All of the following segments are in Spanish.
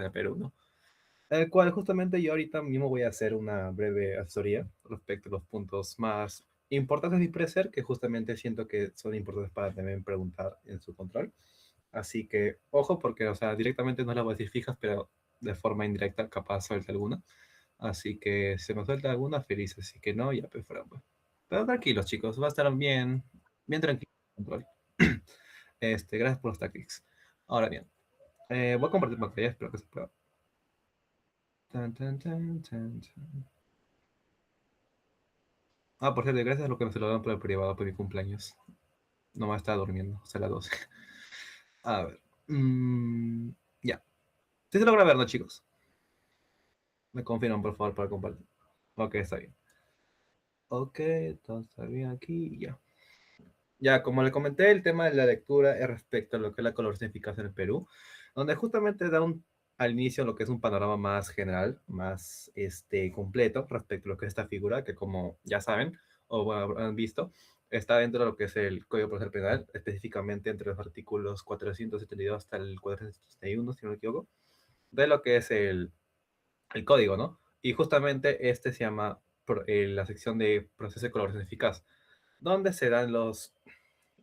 de Perú, ¿no? El cual justamente yo ahorita mismo voy a hacer una breve asesoría respecto a los puntos más importantes de mi parecer, que justamente siento que son importantes para también preguntar en su control. Así que, ojo, porque, o sea, directamente no las voy a decir fijas, pero de forma indirecta capaz suelta alguna. Así que si se me suelta alguna, feliz. Así que no, ya pues fuera, pues. Pero tranquilos, chicos, va a estar bien, bien tranquilo el control. Gracias por los tactics. Ahora bien, voy a compartir pantalla, espero que se pueda. Tan, tan, tan, tan, tan. Ah, por cierto, gracias a lo que me saludaron por el privado por mi cumpleaños. No me estaba durmiendo, o sea, las 12. A ver. Ya. Sí se logra ver, ¿no, chicos? Me confirman, por favor, para compartir. Ok, está bien. Ok, todo está bien aquí, ya. Ya, como le comenté, el tema de la lectura es respecto a lo que es la coloración eficaz en el Perú, donde justamente da al inicio lo que es un panorama más general, más completo respecto a lo que es esta figura, que como ya saben o bueno, han visto, está dentro de lo que es el Código Procesal Penal, específicamente entre los artículos 472 hasta el 471, si no me equivoco, de lo que es el código, ¿no? Y justamente se llama la sección de proceso de colaboración eficaz, donde se dan los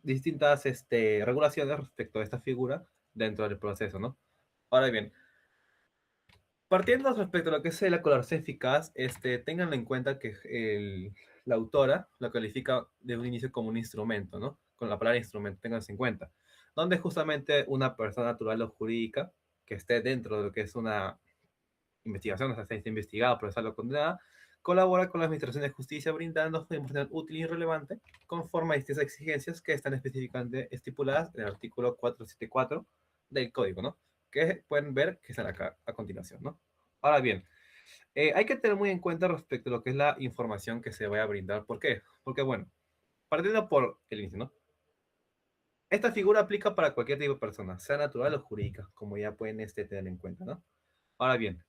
distintas regulaciones respecto a esta figura dentro del proceso, ¿no? Ahora bien, partiendo respecto a lo que es la colaboración eficaz, tengan en cuenta que la autora lo califica de un inicio como un instrumento, ¿no? Con la palabra instrumento, ténganse en cuenta, donde justamente una persona natural o jurídica que esté dentro de lo que es una investigación, o sea, esté investigada, procesada o condenada, colabora con la Administración de Justicia brindando información útil y relevante conforme a distintas exigencias que están específicamente estipuladas en el artículo 474 del Código, ¿no? Que pueden ver que están acá a continuación, ¿no? Ahora bien, hay que tener muy en cuenta respecto a lo que es la información que se vaya a brindar. ¿Por qué? Porque, bueno, partiendo por el inicio, ¿no? Esta figura aplica para cualquier tipo de persona, sea natural o jurídica, como ya pueden tener en cuenta, ¿no? Ahora bien,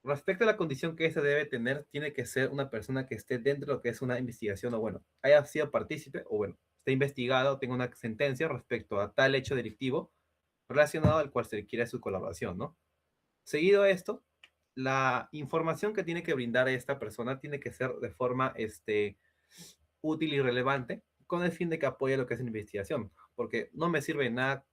respecto a la condición que éste debe tener, tiene que ser una persona que esté dentro de lo que es una investigación o, bueno, haya sido partícipe o, bueno, esté investigado o tenga una sentencia respecto a tal hecho delictivo relacionado al cual se requiere su colaboración, ¿no? Seguido a esto, la información que tiene que brindar esta persona tiene que ser de forma útil y relevante con el fin de que apoye lo que es la investigación, porque no me sirve nada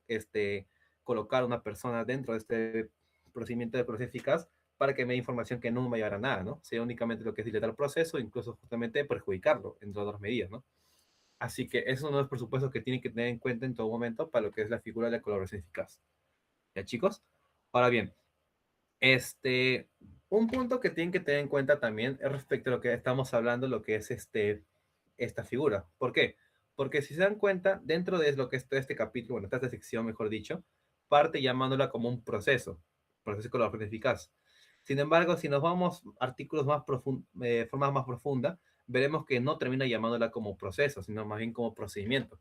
colocar a una persona dentro de este procedimiento de proceso eficaz para que me dé información que no me va a llevar a nada, ¿no? Sería únicamente lo que es dilatar el proceso, incluso justamente perjudicarlo, entre otras medidas, ¿no? Así que eso es uno de los presupuestos que tienen que tener en cuenta en todo momento para lo que es la figura de la colaboración eficaz. ¿Ya, chicos? Ahora bien, un punto que tienen que tener en cuenta también es respecto a lo que estamos hablando, lo que es esta figura. ¿Por qué? Porque si se dan cuenta, dentro de lo que es todo este capítulo, bueno, esta sección, mejor dicho, parte llamándola como un proceso de colaboración eficaz. Sin embargo, si nos vamos a artículos más de forma más profunda, veremos que no termina llamándola como proceso, sino más bien como procedimiento.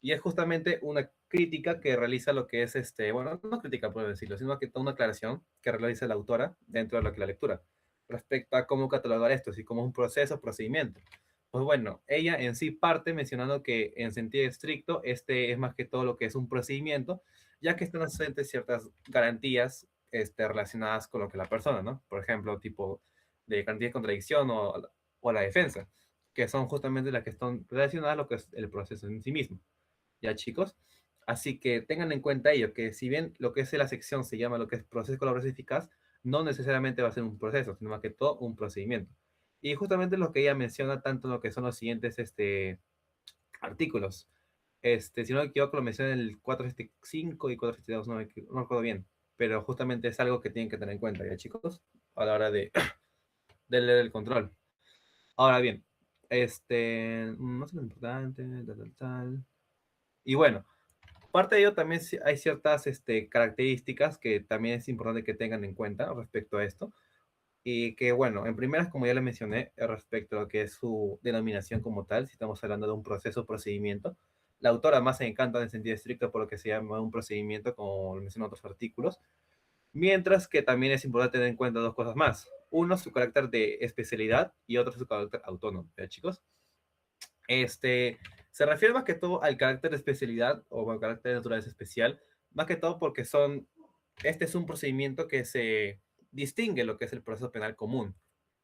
Y es justamente una crítica que realiza lo que es bueno, no crítica por decirlo, sino que toda una aclaración que realiza la autora dentro de lo que la lectura, respecto a cómo catalogar esto, si como un proceso o procedimiento. Pues bueno, ella en sí parte mencionando que en sentido estricto, es más que todo lo que es un procedimiento, ya que están ausentes ciertas garantías relacionadas con lo que la persona, ¿no? Por ejemplo, tipo de garantía de contradicción o la defensa, que son justamente las que están relacionadas a lo que es el proceso en sí mismo. ¿Ya, chicos? Así que tengan en cuenta ello, que si bien lo que es la sección se llama lo que es proceso de colaboración eficaz, no necesariamente va a ser un proceso, sino más que todo un procedimiento. Y justamente lo que ella menciona tanto en lo que son los siguientes artículos. Si no me equivoco, lo menciona en el 475 y 472, no me acuerdo bien, pero justamente es algo que tienen que tener en cuenta, ¿ya, chicos? A la hora de leer el control. Ahora bien, no es lo importante, tal, tal, tal. Y bueno, parte de ello también hay ciertas características que también es importante que tengan en cuenta respecto a esto. Y que, bueno, en primeras, como ya le mencioné, respecto a lo que es su denominación como tal, si estamos hablando de un proceso o procedimiento, la autora más se encanta en sentido estricto por lo que se llama un procedimiento, como lo mencionan otros artículos, mientras que también es importante tener en cuenta dos cosas más. Uno, su carácter de especialidad y otro, su carácter autónomo, ¿ya, chicos? Se refiere más que todo al carácter de especialidad o al carácter de naturaleza especial, más que todo porque son este es un procedimiento que se distingue de lo que es el proceso penal común.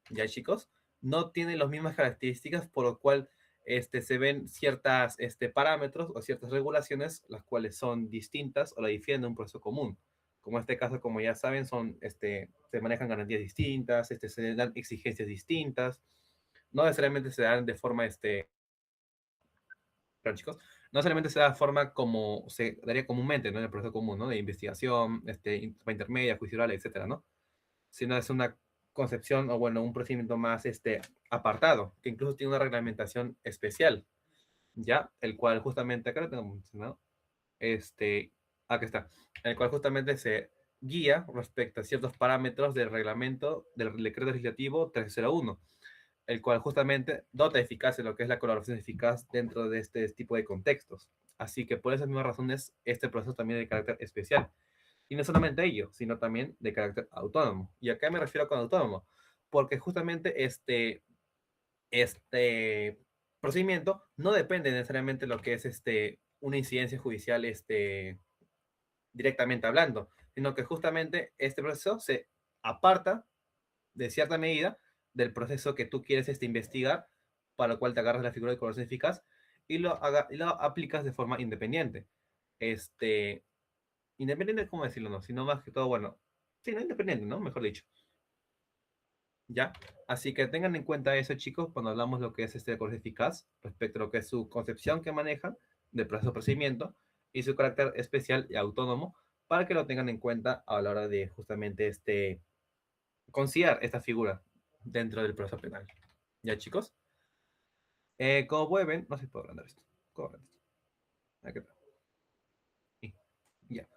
¿Ya, chicos? No tiene las mismas características, por lo cual se ven ciertas parámetros o ciertas regulaciones, las cuales son distintas o la difieren de un proceso común. Como en este caso, como ya saben, se manejan garantías distintas, se dan exigencias distintas, no necesariamente se dan de forma, pero chicos, no solamente se da de forma como se daría comúnmente, ¿no? En el proceso común, ¿no? De investigación, intermedia, juicio oral, etcétera, ¿no? Sino es una concepción o, bueno, un procedimiento más apartado, que incluso tiene una reglamentación especial, ¿ya? El cual justamente, acá lo tengo mencionado, aquí está, el cual justamente se guía respecto a ciertos parámetros del reglamento del decreto legislativo 301, el cual justamente dota de eficacia lo que es la colaboración eficaz dentro de este tipo de contextos. Así que por esas mismas razones, este proceso también es de carácter especial. Y no solamente ello, sino también de carácter autónomo. ¿Y a qué me refiero con autónomo? Porque justamente este procedimiento no depende necesariamente de lo que es una incidencia judicial directamente hablando, sino que justamente este proceso se aparta de cierta medida del proceso que tú quieres investigar, para lo cual te agarras la figura de colaboración eficaz y lo aplicas de forma independiente. Independiente, ¿cómo decirlo? No, sino más que todo, bueno, sí, no independiente, ¿no? Mejor dicho. ¿Ya? Así que tengan en cuenta eso, chicos, cuando hablamos lo que es colaboración eficaz, respecto a lo que es su concepción que manejan del proceso de procedimiento y su carácter especial y autónomo, para que lo tengan en cuenta a la hora de justamente considerar esta figura dentro del proceso penal. ¿Ya, chicos? Como pueden ver, no sé si puedo agrandar esto. ¿Cómo agrandar esto? Aquí está. Sí. Ya.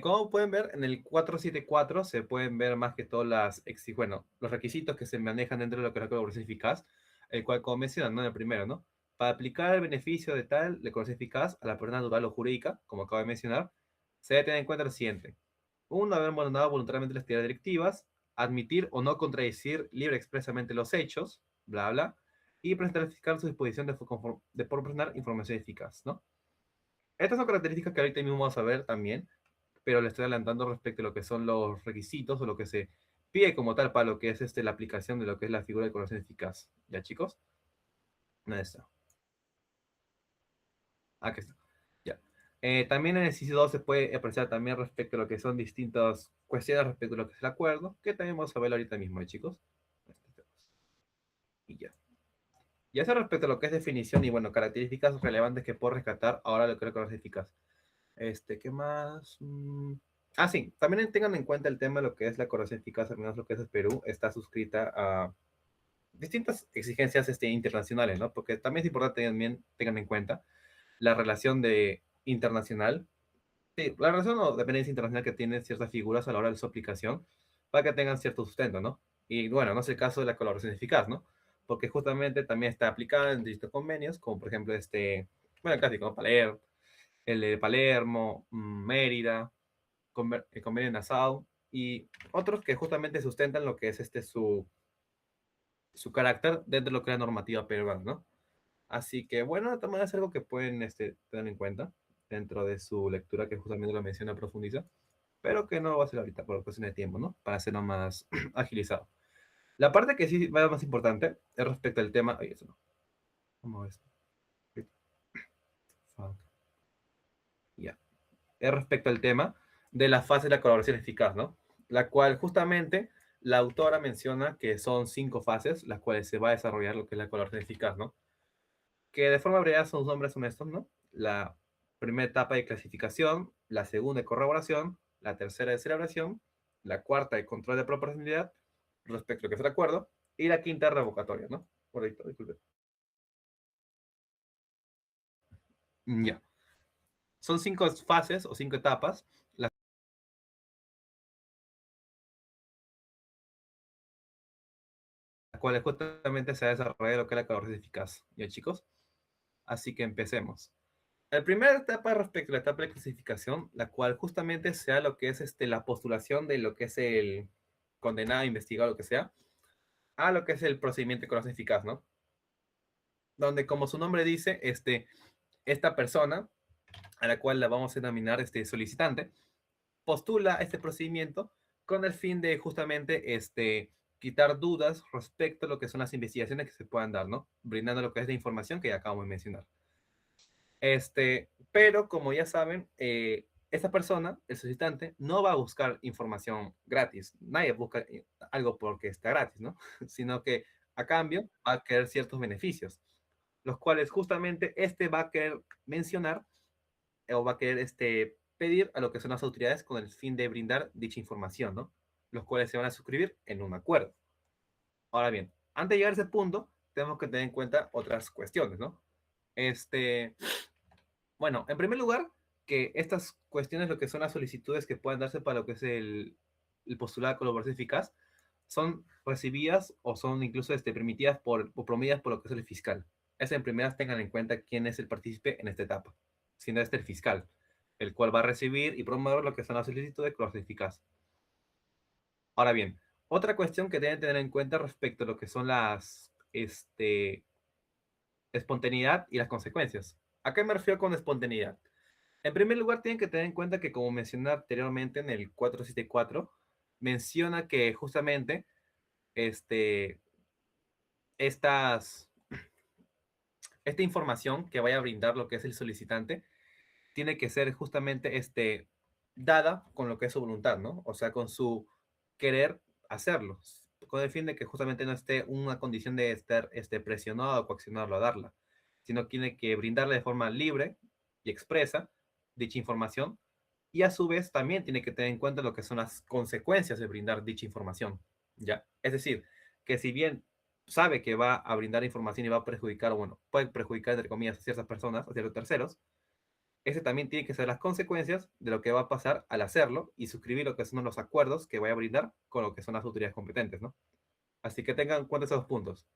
Como pueden ver, en el 474 se pueden ver más que todo bueno, los requisitos que se manejan dentro de lo que es la colaboración eficaz, el cual, como mencionan, ¿no? En el primero, ¿no? Para aplicar el beneficio de tal de colaboración eficaz a la persona natural o jurídica, como acabo de mencionar, se debe tener en cuenta lo siguiente. Uno, haber abandonado voluntariamente las actividades directivas, admitir o no contradecir libre expresamente los hechos, bla, bla, y presentar al fiscal su disposición de proporcionar información eficaz, ¿no? Estas son características que ahorita mismo vamos a ver también, pero le estoy adelantando respecto a lo que son los requisitos o lo que se pide como tal para lo que es la aplicación de lo que es la figura de colaboración eficaz. ¿Ya, chicos? Ahí está. Aquí está. Ya. También en el inciso 2 se puede apreciar también respecto a lo que son distintas cuestiones respecto a lo que es el acuerdo, que también vamos a ver ahorita mismo, chicos. Y ya. Y eso respecto a lo que es definición y, bueno, características relevantes que puedo rescatar ahora lo que es la colaboración eficaz. ¿Qué más? Sí, también tengan en cuenta el tema de lo que es la colaboración eficaz, al menos lo que es el Perú, está suscrita a distintas exigencias internacionales, ¿no? Porque también es importante también tengan en cuenta la relación internacional, sí, la relación o dependencia internacional que tienen ciertas figuras a la hora de su aplicación para que tengan cierto sustento, ¿no? Y bueno, no es el caso de la colaboración eficaz, ¿no? Porque justamente también está aplicada en distintos convenios, como por ejemplo bueno, el clásico, ¿no? El de Palermo, Mérida, el convenio de Nassau y otros que justamente sustentan lo que es su carácter dentro de lo que es la normativa peruana, ¿no? Así que, bueno, también es algo que pueden tener en cuenta dentro de su lectura, que justamente lo menciona, profundiza, pero que no va a ser ahorita por cuestión de tiempo, ¿no? Para hacerlo más agilizado. La parte que sí va más importante es respecto al tema. Ay, eso no. Vamos a ver esto. Fuck. Ya. Es respecto al tema de la fase de la colaboración eficaz, ¿no? La cual justamente la autora menciona que son 5 fases, las cuales se va a desarrollar lo que es la colaboración eficaz, ¿no? Que de forma breve son nombres honestos, ¿no? La primera etapa de clasificación, la segunda de corroboración, la tercera de celebración, la cuarta de control de proporcionalidad respecto a lo que es el acuerdo, y la quinta revocatoria, ¿no? Correcto, disculpe. Ya. Son 5 fases o 5 etapas, las cuales justamente se ha desarrollado lo que es la colaboración eficaz. ¿Ya, chicos? Así que empecemos. La primera etapa respecto a la etapa de clasificación, la cual justamente sea lo que es la postulación de lo que es el condenado, investigado, lo que sea, a lo que es el procedimiento de colaboración eficaz, ¿no? Donde, como su nombre dice, esta persona, a la cual la vamos a denominar solicitante, postula este procedimiento con el fin de justamente quitar dudas respecto a lo que son las investigaciones que se puedan dar, ¿no? Brindando lo que es la información que ya acabamos de mencionar. Pero como ya saben, esta persona, el solicitante, no va a buscar información gratis. Nadie busca algo porque está gratis, ¿no? Sino que a cambio va a querer ciertos beneficios, los cuales justamente va a querer mencionar o va a querer pedir a lo que son las autoridades con el fin de brindar dicha información, ¿no? Los cuales se van a suscribir en un acuerdo. Ahora bien, antes de llegar a ese punto, tenemos que tener en cuenta otras cuestiones, ¿no? Bueno, en primer lugar, que estas cuestiones, lo que son las solicitudes que puedan darse para lo que es el postulado de colaboración eficaz, son recibidas o son incluso permitidas o promovidas por lo que es el fiscal. Es en primeras tengan en cuenta quién es el partícipe en esta etapa, siendo el fiscal, el cual va a recibir y promover lo que son las solicitudes de colaboración eficaz. Ahora bien, otra cuestión que deben tener en cuenta respecto a lo que son las espontaneidad y las consecuencias. ¿A qué me refiero con espontaneidad? En primer lugar, tienen que tener en cuenta que, como mencioné anteriormente en el 474, menciona que justamente este, estas, esta información que vaya a brindar lo que es el solicitante tiene que ser justamente dada con lo que es su voluntad, ¿no? O sea, con su querer hacerlo, con el fin de que justamente no esté una condición de estar presionado o coaccionarlo a darla, sino tiene que brindarle de forma libre y expresa dicha información y a su vez también tiene que tener en cuenta lo que son las consecuencias de brindar dicha información, ¿ya? Es decir, que si bien sabe que va a brindar información y va a perjudicar, o bueno, puede perjudicar, entre comillas, a ciertas personas, a ciertos terceros, ese también tiene que ser las consecuencias de lo que va a pasar al hacerlo y suscribir lo que son los acuerdos que vaya a brindar con lo que son las autoridades competentes, ¿no? Así que tengan en cuenta esos dos puntos.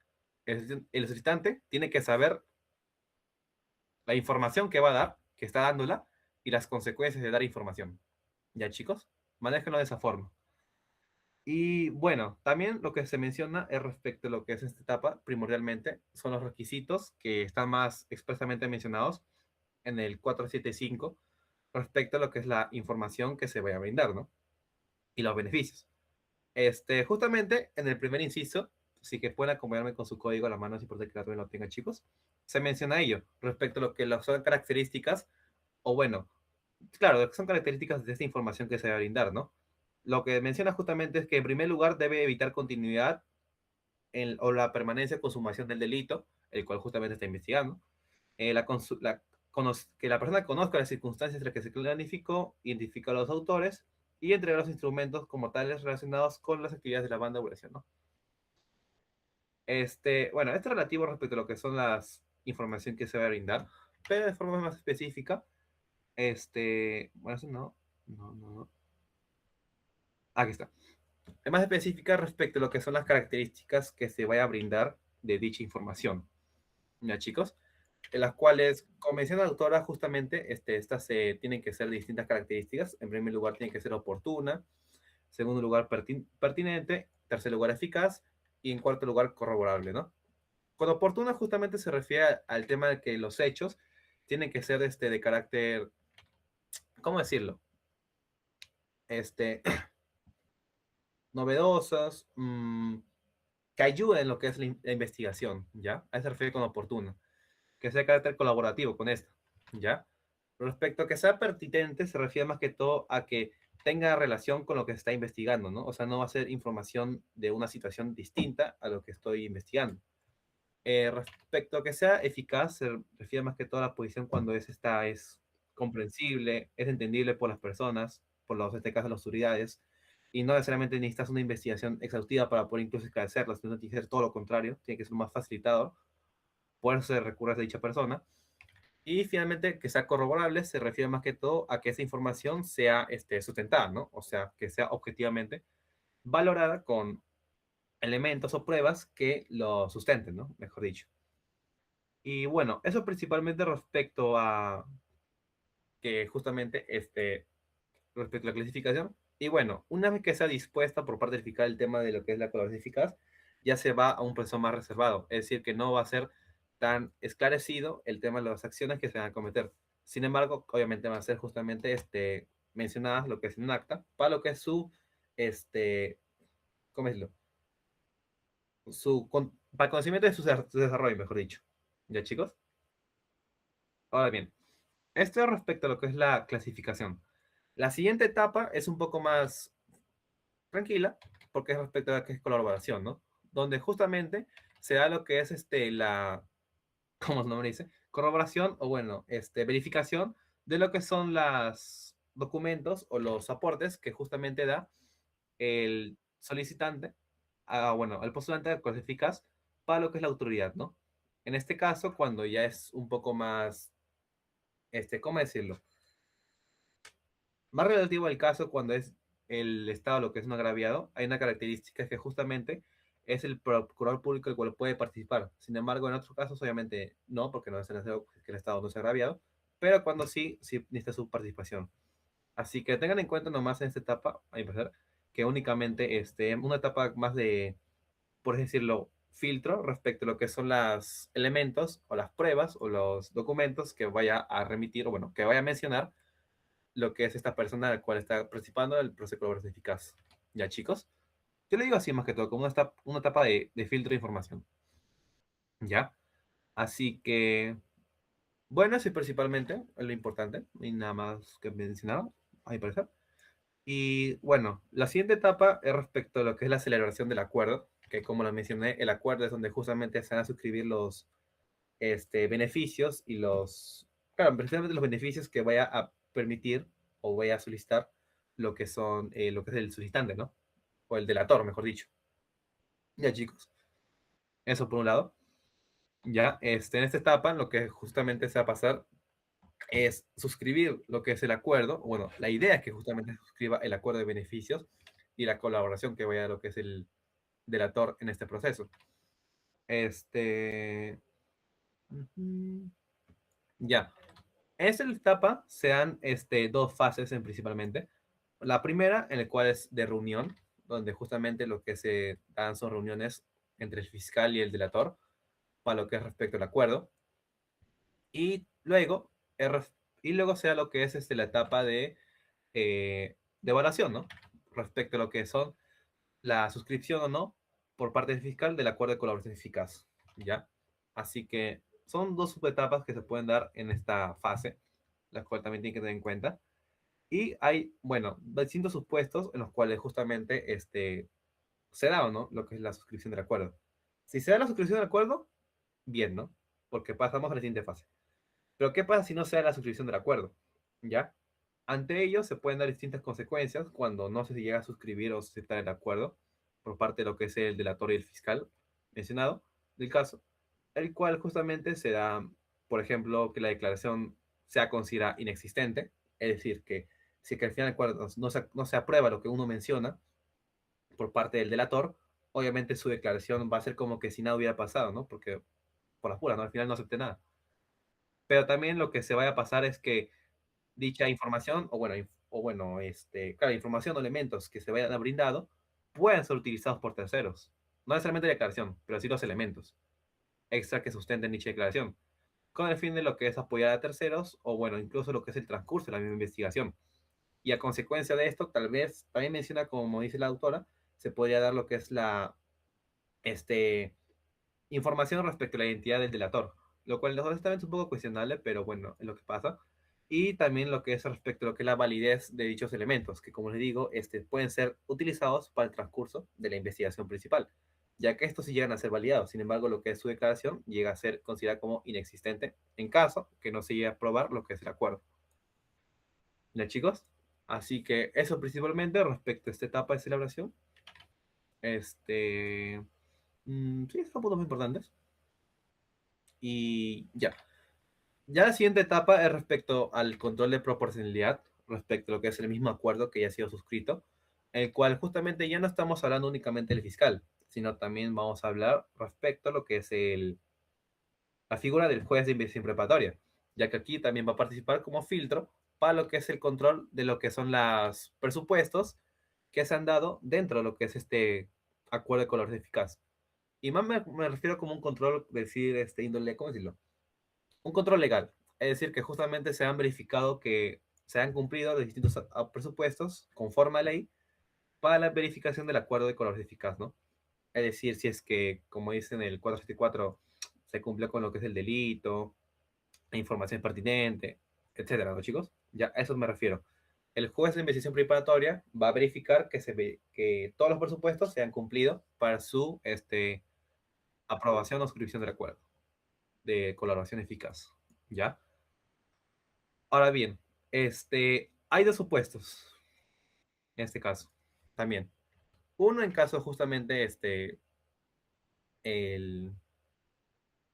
El solicitante tiene que saber la información que va a dar, que está dándola, y las consecuencias de dar información. ¿Ya, chicos? Manéjenlo de esa forma. Y bueno, también lo que se menciona es respecto a lo que es esta etapa, primordialmente, son los requisitos que están más expresamente mencionados en el 475 respecto a lo que es la información que se vaya a brindar, ¿no? Y los beneficios. Justamente en el primer inciso, sí que pueden acompañarme con su código a la mano, si por que también lo tengan, chicos, se menciona ello respecto a lo que son características, o bueno, claro, lo que son características de esta información que se va a brindar, ¿no? Lo que menciona justamente es que en primer lugar debe evitar continuidad o la permanencia o consumación del delito, el cual justamente está investigando. Que la persona conozca las circunstancias en las que se planificó, identifica a los autores y entrega los instrumentos como tales relacionados con las actividades de la banda de operación, ¿no? Bueno, esto es relativo respecto a lo que son las información que se va a brindar, pero de forma más específica, bueno, eso no. Aquí está. Es más específica respecto a lo que son las características que se vaya a brindar de dicha información. ¿Ya, chicos? En las cuales, como menciona la autora, justamente estas tienen que ser distintas características. En primer lugar, tiene que ser oportuna. En segundo lugar, pertinente. En tercer lugar, eficaz. Y en cuarto lugar, corroborable, ¿no? Con oportuna justamente se refiere al tema de que los hechos tienen que ser de carácter, ¿cómo decirlo? Este, novedosas, que ayuden en lo que es la investigación, ¿ya? A eso se refiere con oportuna. Que sea de carácter colaborativo con esto, ¿ya? Respecto a que sea pertinente, se refiere más que todo a que tenga relación con lo que se está investigando, ¿no? O sea, no va a ser información de una situación distinta a lo que estoy investigando. Respecto a que sea eficaz, se refiere más que todo a la posición cuando es comprensible, es entendible por las personas, por los, en este caso, las autoridades, y no necesariamente necesitas una investigación exhaustiva para poder incluso esclarecerlas, sino tiene que ser todo lo contrario, tiene que ser más facilitador, por eso se recurre a dicha persona. Y finalmente, que sea corroborable se refiere más que todo a que esa información sea sustentada, ¿no? O sea, que sea objetivamente valorada con elementos o pruebas que lo sustenten, ¿no? Mejor dicho. Y bueno, eso principalmente respecto a que justamente respecto a la clasificación. Y bueno, una vez que sea dispuesta por parte del fiscal el tema de lo que es la colaboración eficaz, ya se va a un proceso más reservado. Es decir, que no va a ser tan esclarecido el tema de las acciones que se van a cometer. Sin embargo, obviamente va a ser justamente mencionadas, lo que es en un acta, para lo que es su, este, ¿cómo decirlo? Para el conocimiento de su desarrollo, mejor dicho. ¿Ya, chicos? Ahora bien, esto es respecto a lo que es la clasificación. La siguiente etapa es un poco más tranquila, porque es respecto a lo que es colaboración, ¿no? Donde justamente se da lo que es ¿cómo se nombre dice? Corroboración o bueno, verificación de lo que son los documentos o los aportes que justamente da el solicitante, bueno, al postulante de cosas eficaz para lo que es la autoridad, ¿no? En este caso, cuando ya es un poco más, ¿cómo decirlo? Más relativo al caso, cuando es el Estado lo que es un agraviado, hay una característica que justamente es el procurador público el cual puede participar. Sin embargo, en otros casos, obviamente no, porque no es necesario que el Estado no sea agraviado, pero cuando sí, sí necesita su participación. Así que tengan en cuenta nomás en esta etapa, a mi parecer, que únicamente una etapa más de, por así decirlo, filtro respecto a lo que son los elementos o las pruebas o los documentos que vaya a remitir o bueno, que vaya a mencionar lo que es esta persona al cual está participando del proceso de colaboración eficaz. ¿Ya, chicos? Yo le digo así más que todo, como una etapa de filtro de información. ¿Ya? Así que, bueno, eso es principalmente lo importante y nada más que mencionar, a mi parecer. Y bueno, la siguiente etapa es respecto a lo que es la celebración del acuerdo, que como lo mencioné, el acuerdo es donde justamente se van a suscribir los beneficios y claro, precisamente los beneficios que vaya a permitir o vaya a solicitar lo que son, lo que es el solicitante, ¿no? O el delator, mejor dicho. Ya, chicos, eso por un lado. Ya, en esta etapa lo que justamente se va a pasar es suscribir lo que es el acuerdo. Bueno, la idea es que justamente se suscriba el acuerdo de beneficios y la colaboración que vaya a lo que es el delator en este proceso. Este. Ujú. Ya. En esta etapa se dan dos fases principalmente. La primera, en la cual es de reunión, donde justamente lo que se dan son reuniones entre el fiscal y el delator para lo que es respecto al acuerdo. Y luego, y luego sea lo que es la etapa de evaluación, ¿no? Respecto a lo que son la suscripción o no por parte del fiscal del acuerdo de colaboración eficaz, ¿ya? Así que son dos subetapas que se pueden dar en esta fase, las cuales también tienen que tener en cuenta. Y hay, bueno, distintos supuestos en los cuales justamente se da o no lo que es la suscripción del acuerdo. Si se da la suscripción del acuerdo, bien, ¿no? Porque pasamos a la siguiente fase. Pero ¿qué pasa si no se da la suscripción del acuerdo? ¿Ya? Ante ello se pueden dar distintas consecuencias cuando no se llega a suscribir o aceptar el acuerdo por parte de lo que es el delator y el fiscal mencionado del caso, el cual justamente se da, por ejemplo, que la declaración sea considerada inexistente, es decir, que si que al final del acuerdo no se aprueba lo que uno menciona por parte del delator, obviamente su declaración va a ser como que si nada hubiera pasado, ¿no? Porque por las puras, ¿no? Al final no acepté nada. Pero también lo que se vaya a pasar es que dicha información, claro, información o elementos que se vayan brindado puedan ser utilizados por terceros. No necesariamente la declaración, pero sí los elementos extra que sustenten dicha declaración, con el fin de lo que es apoyar a terceros o, bueno, incluso lo que es el transcurso de la misma investigación. Y a consecuencia de esto, tal vez, también menciona, como dice la autora, se podría dar lo que es este, información respecto a la identidad del delator, lo cual honestamente es un poco cuestionable, pero bueno, es lo que pasa. Y también lo que es respecto a lo que es la validez de dichos elementos, que como les digo, pueden ser utilizados para el transcurso de la investigación principal, ya que estos sí llegan a ser validados. Sin embargo, lo que es su declaración llega a ser considerada como inexistente en caso que no se llegue a probar lo que es el acuerdo. ¿Ya, chicos? Así que eso principalmente respecto a esta etapa de celebración. Sí, son puntos muy importantes. Y ya. Ya la siguiente etapa es respecto al control de proporcionalidad, respecto a lo que es el mismo acuerdo que ya ha sido suscrito, el cual justamente ya no estamos hablando únicamente del fiscal, sino también vamos a hablar respecto a lo que es la figura del juez de investigación preparatoria, ya que aquí también va a participar como filtro para lo que es el control de lo que son los presupuestos que se han dado dentro de lo que es este acuerdo de color eficaz. Y más me refiero como un control, decir, índole, ¿cómo decirlo? Un control legal. Es decir, que justamente se han verificado que se han cumplido los distintos presupuestos conforme a ley para la verificación del acuerdo de color eficaz, ¿no? Es decir, si es que, como dice en el 474, se cumple con lo que es el delito, la información pertinente, etcétera, ¿no, chicos? Ya a eso me refiero. El juez de investigación preparatoria va a verificar que todos los presupuestos se han cumplido para su aprobación o suscripción del acuerdo de colaboración eficaz, ¿ya? Ahora bien, hay dos supuestos en este caso también. Uno en caso justamente el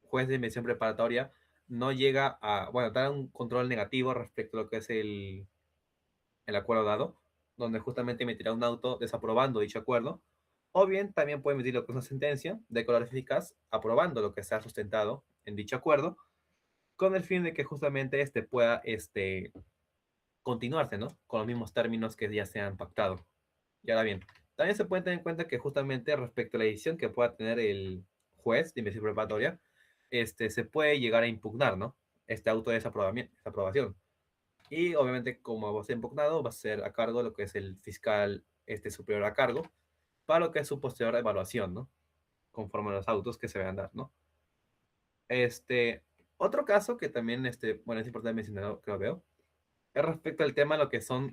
juez de investigación preparatoria no llega a, bueno, dar un control negativo respecto a lo que es el acuerdo dado, donde justamente emitirá un auto desaprobando dicho acuerdo, o bien también puede emitir lo que es una sentencia de color eficaz aprobando lo que se ha sustentado en dicho acuerdo, con el fin de que justamente pueda continuarse, ¿no? Con los mismos términos que ya se han pactado. Y ahora bien, también se puede tener en cuenta que justamente respecto a la decisión que pueda tener el juez de investigación preparatoria, se puede llegar a impugnar, ¿no? Este auto de desaprobación. Y obviamente, como va a ser impugnado, va a ser a cargo de lo que es el fiscal superior a cargo, para lo que es su posterior evaluación, ¿no? Conforme a los autos que se vayan a dar, ¿no? Este, otro caso que también, bueno, es importante mencionar, que lo veo, es respecto al tema de lo que son,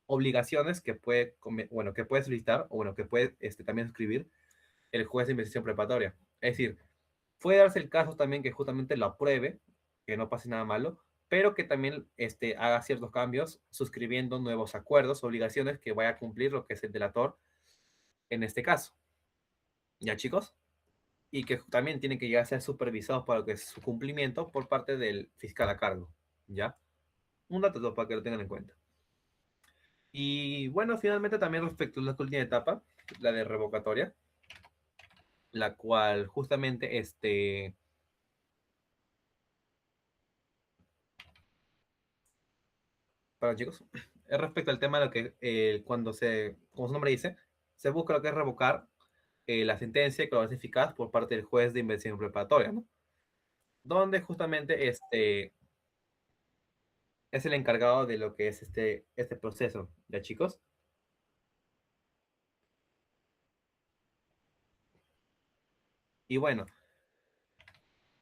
obligaciones que puede, bueno, que puede solicitar, o bueno, que puede, también escribir el juez de investigación preparatoria. Es decir, puede darse el caso también que justamente lo apruebe, que no pase nada malo, pero que también haga ciertos cambios, suscribiendo nuevos acuerdos, obligaciones que vaya a cumplir lo que es el delator en este caso. ¿Ya, chicos? Y que también tienen que llegar a ser supervisados para lo que es su cumplimiento por parte del fiscal a cargo. ¿Ya? Un dato para que lo tengan en cuenta. Y bueno, finalmente también respecto a la última etapa, la de revocatoria, la cual justamente para chicos, es respecto al tema de lo que cuando como su nombre dice, se busca lo que es revocar la sentencia que lo hace eficaz por parte del juez de investigación preparatoria, ¿no? Donde justamente es el encargado de lo que es este proceso, ¿ya, chicos? Y bueno,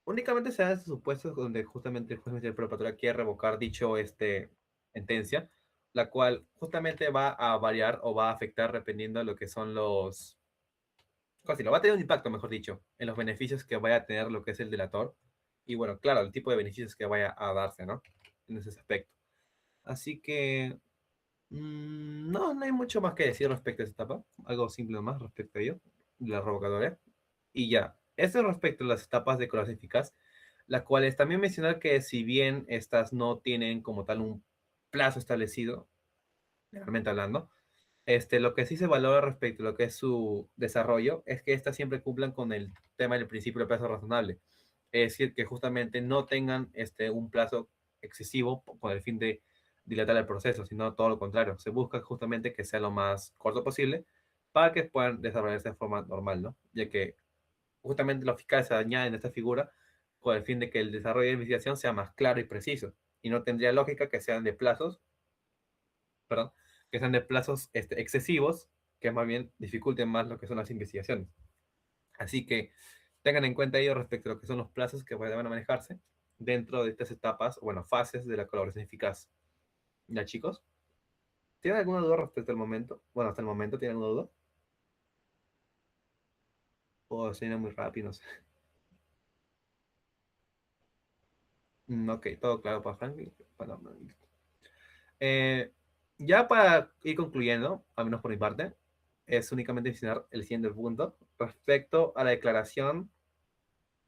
únicamente se dan estos supuestos donde justamente el juez de investigación preparatoria quiere revocar dicho sentencia, la cual justamente va a variar o va a afectar dependiendo de lo que son los casi lo va a tener un impacto, mejor dicho, en los beneficios que vaya a tener lo que es el delator. Y bueno, claro, el tipo de beneficios que vaya a darse, ¿no? En ese aspecto. Así que, no, no hay mucho más que decir respecto a esta etapa. Algo simple más respecto a ello, de la revocatoria. Y ya, esto respecto a las etapas de colaboración eficaz, las cuales también mencionar que si bien estas no tienen como tal un plazo establecido, legalmente hablando, lo que sí se valora respecto a lo que es su desarrollo es que éstas siempre cumplan con el tema del principio de plazo razonable. Es decir, que justamente no tengan un plazo excesivo con el fin de dilatar el proceso, sino todo lo contrario. Se busca justamente que sea lo más corto posible para que puedan desarrollarse de forma normal, ¿no? Ya que justamente los fiscales se añaden esta figura con el fin de que el desarrollo de investigación sea más claro y preciso. Y no tendría lógica que sean de plazos, perdón, que sean de plazos excesivos, que más bien dificulten más lo que son las investigaciones. Así que tengan en cuenta ello respecto a lo que son los plazos que van a manejarse dentro de estas etapas, bueno, fases de la colaboración eficaz. ¿Ya, chicos? ¿Tienen alguna duda respecto al momento? Bueno, hasta el momento, ¿tienen alguna duda? O se viene muy rápido, no sé. Ok, todo claro para Franklin. Eh, ya para ir concluyendo, al menos por mi parte, es únicamente mencionar el siguiente punto respecto a la declaración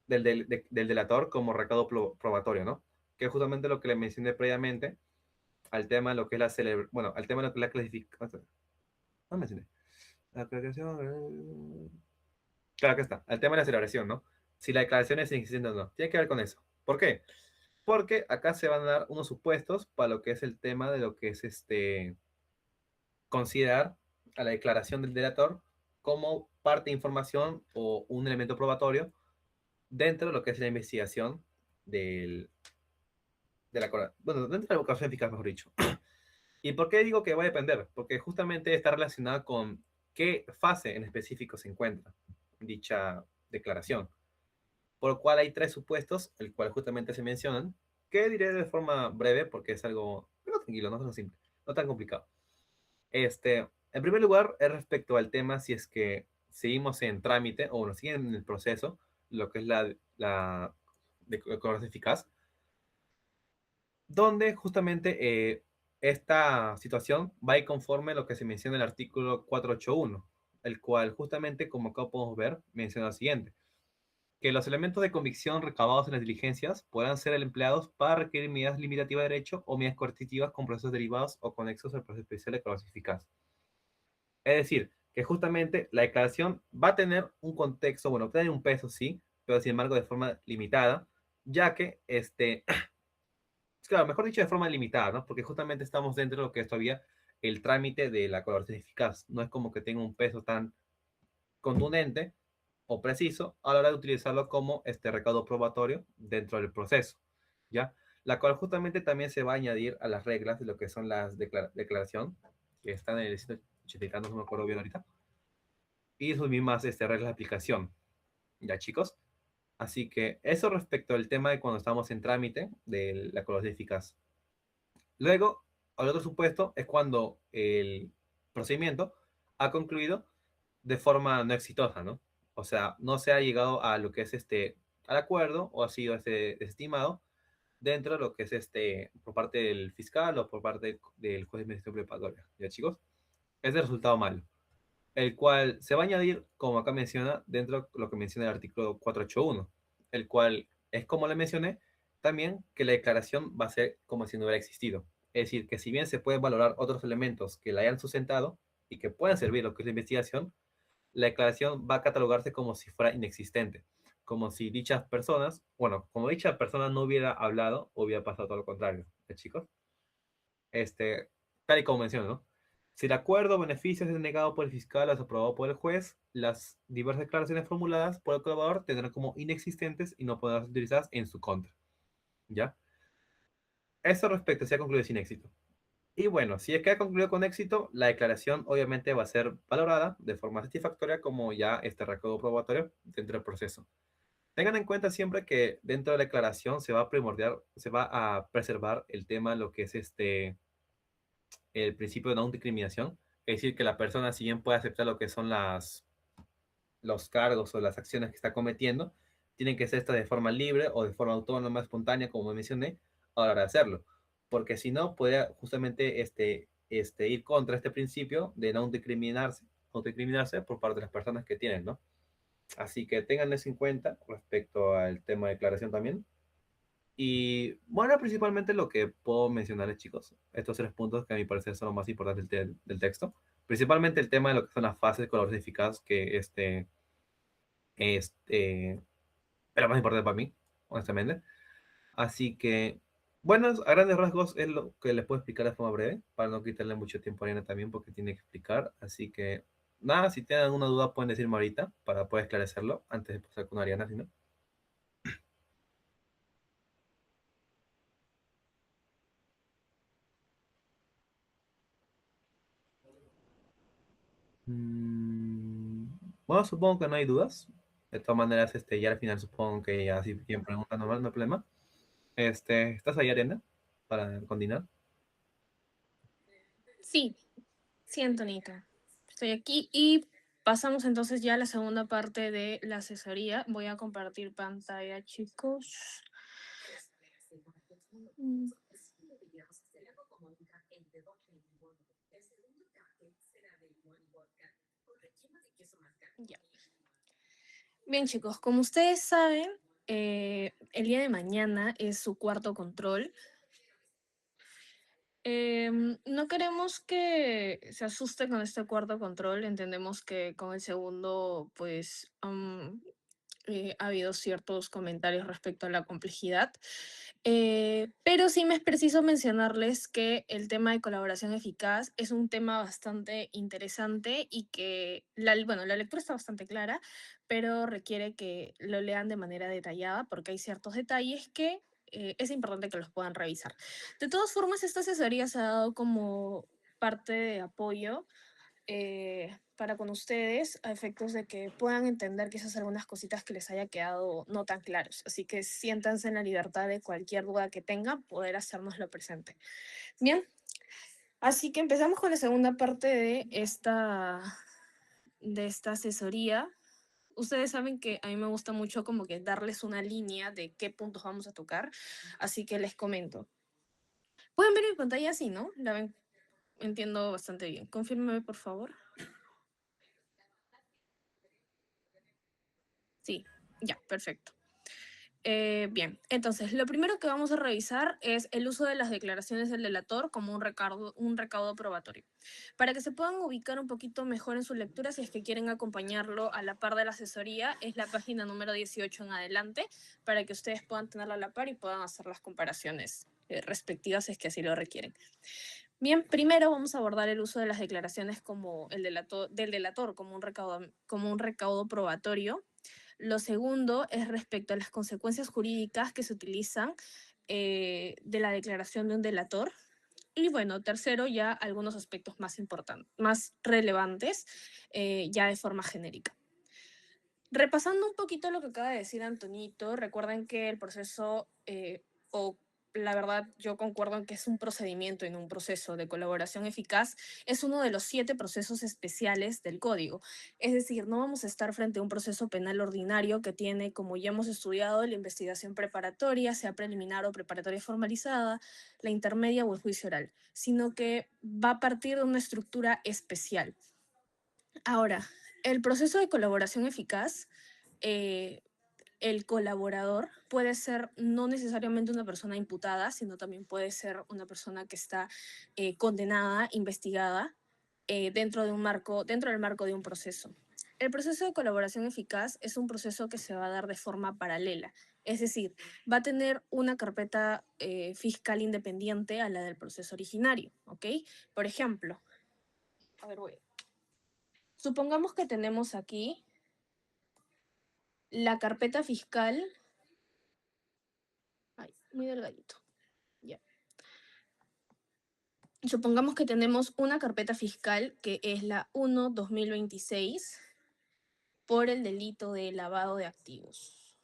del delator como recaudo probatorio, ¿no? Que es justamente lo que le mencioné previamente al tema de lo que es bueno, al tema de lo que es la clasificación. No mencioné. La clasificación. Claro que está. Al tema de la celebración, ¿no? Si la declaración es inexistente o no. Tiene que ver con eso. ¿Por qué? Porque acá se van a dar unos supuestos para lo que es el tema de lo que es considerar a la declaración del delator como parte de información o un elemento probatorio dentro de lo que es la investigación del bueno, dentro de la colaboración eficaz, mejor dicho. ¿Y por qué digo que va a depender? Porque justamente está relacionada con qué fase en específico se encuentra dicha declaración. Por lo cual hay tres supuestos, el cual justamente se mencionan, que diré de forma breve porque es algo pero tranquilo, no tan simple, no tan complicado. En primer lugar, es respecto al tema si es que seguimos en trámite o nos siguen en el proceso, lo que es la declaración eficaz, donde justamente esta situación va a ir conforme a lo que se menciona en el artículo 481, el cual justamente, como acá podemos ver, menciona lo siguiente: que los elementos de convicción recabados en las diligencias podrán ser empleados para requerir medidas limitativas de derecho o medidas coercitivas con procesos derivados o conexos al proceso especial de declaración eficaz. Es decir, que justamente la declaración va a tener un contexto, bueno, tiene un peso, sí, pero sin embargo de forma limitada, ya que claro, mejor dicho, de forma limitada, ¿no? Porque justamente estamos dentro de lo que es todavía el trámite de la colaboración eficaz. No es como que tenga un peso tan contundente o preciso a la hora de utilizarlo como recaudo probatorio dentro del proceso, ¿ya? La cual justamente también se va a añadir a las reglas de lo que son las declaración, que están en el 180, no me acuerdo bien ahorita, y sus mismas reglas de aplicación, ¿ya, chicos? Así que eso respecto al tema de cuando estamos en trámite de la colaboración eficaz. Luego, el otro supuesto es cuando el procedimiento ha concluido de forma no exitosa, ¿no? O sea, no se ha llegado a lo que es al acuerdo o ha sido desestimado dentro de lo que es por parte del fiscal o por parte del juez de administración preparatoria. ¿Ya, chicos? Es el resultado malo, el cual se va a añadir, como acá menciona, dentro de lo que menciona el artículo 481, el cual es como le mencioné, también que la declaración va a ser como si no hubiera existido. Es decir, que si bien se pueden valorar otros elementos que la hayan sustentado y que puedan servir lo que es la investigación, la declaración va a catalogarse como si fuera inexistente, como si dichas personas, bueno, como dicha persona no hubiera hablado o hubiera pasado todo lo contrario. ¿Eh, chicos? Tal y como menciono, ¿no? Si el acuerdo o beneficio es denegado por el fiscal o es aprobado por el juez, las diversas declaraciones formuladas por el colaborador tendrán como inexistentes y no podrán ser utilizadas en su contra. ¿Ya? Eso respecto si ha concluido sin éxito. Y bueno, si es que ha concluido con éxito, la declaración obviamente va a ser valorada de forma satisfactoria como ya recaudo probatorio dentro del proceso. Tengan en cuenta siempre que dentro de la declaración se va a preservar el tema, lo que es el principio de no discriminación, es decir, que la persona, si bien puede aceptar lo que son los cargos o las acciones que está cometiendo, tienen que ser estas de forma libre o de forma autónoma, espontánea, como mencioné, a la hora de hacerlo. Porque si no, puede justamente ir contra este principio de no autoincriminarse por parte de las personas que tienen, ¿no? Así que tengan eso en cuenta respecto al tema de declaración también. Y bueno, principalmente lo que puedo mencionarles, chicos, estos tres puntos que a mi parecer son los más importantes del texto. Principalmente el tema de lo que son las fases de color eficaz, que este, es lo más importante para mí, honestamente. Así que, bueno, a grandes rasgos es lo que les puedo explicar de forma breve, para no quitarle mucho tiempo a Ariana también, porque tiene que explicar. Así que, nada, si tienen alguna duda pueden decirme ahorita para poder esclarecerlo antes de pasar con Ariana, si no. Mm, bueno, supongo que no hay dudas. De todas maneras, ya al final supongo que ya si bien pregunta normal, no hay problema. ¿Estás ahí, Arena? Para continuar. Sí, sí, Antonita. Estoy aquí y pasamos entonces ya a la segunda parte de la asesoría. Voy a compartir pantalla, chicos. Mm, ya. Bien, chicos, como ustedes saben, el día de mañana es su cuarto control. No queremos que se asuste con este cuarto control. Entendemos que con el segundo, pues, ha habido ciertos comentarios respecto a la complejidad. Pero sí me es preciso mencionarles que el tema de colaboración eficaz es un tema bastante interesante y que, bueno, la lectura está bastante clara, pero requiere que lo lean de manera detallada porque hay ciertos detalles que es importante que los puedan revisar. De todas formas, esta asesoría se ha dado como parte de apoyo para con ustedes a efectos de que puedan entender quizás algunas cositas que les haya quedado no tan claros. Así que siéntanse en la libertad de cualquier duda que tengan, poder hacérnoslo presente. Bien, así que empezamos con la segunda parte de esta asesoría. Ustedes saben que a mí me gusta mucho como que darles una línea de qué puntos vamos a tocar, así que les comento. Pueden ver mi pantalla así, ¿no? La ven, entiendo bastante bien. Confírmeme, por favor. Sí, ya, perfecto. Bien, entonces lo primero que vamos a revisar es el uso de las declaraciones del delator como un recaudo probatorio. Para que se puedan ubicar un poquito mejor en su lectura, si es que quieren acompañarlo a la par de la asesoría, es la página número 18 en adelante, para que ustedes puedan tenerla a la par y puedan hacer las comparaciones respectivas si es que así lo requieren. Bien, primero vamos a abordar el uso de las declaraciones como del delator como un recaudo probatorio. Lo segundo es respecto a las consecuencias jurídicas que se utilizan de la declaración de un delator. Y bueno, tercero, ya algunos aspectos más importantes, más relevantes, ya de forma genérica. Repasando un poquito lo que acaba de decir Antonito, recuerden que el proceso, o la verdad yo concuerdo en que es un procedimiento en un proceso de colaboración eficaz, es uno de los 7 procesos especiales del código. Es decir, no vamos a estar frente a un proceso penal ordinario que tiene, como ya hemos estudiado, la investigación preparatoria, sea preliminar o preparatoria formalizada, la intermedia o el juicio oral, sino que va a partir de una estructura especial. Ahora, el proceso de colaboración eficaz, eh, el colaborador puede ser no necesariamente una persona imputada, sino también puede ser una persona que está condenada, investigada, dentro del marco de un proceso. El proceso de colaboración eficaz es un proceso que se va a dar de forma paralela, es decir, va a tener una carpeta fiscal independiente a la del proceso originario, ¿ok? Por ejemplo, a ver, supongamos que tenemos aquí la carpeta fiscal. Ay, muy delgadito. Ya. Supongamos que tenemos una carpeta fiscal que es la 1/2026 por el delito de lavado de activos.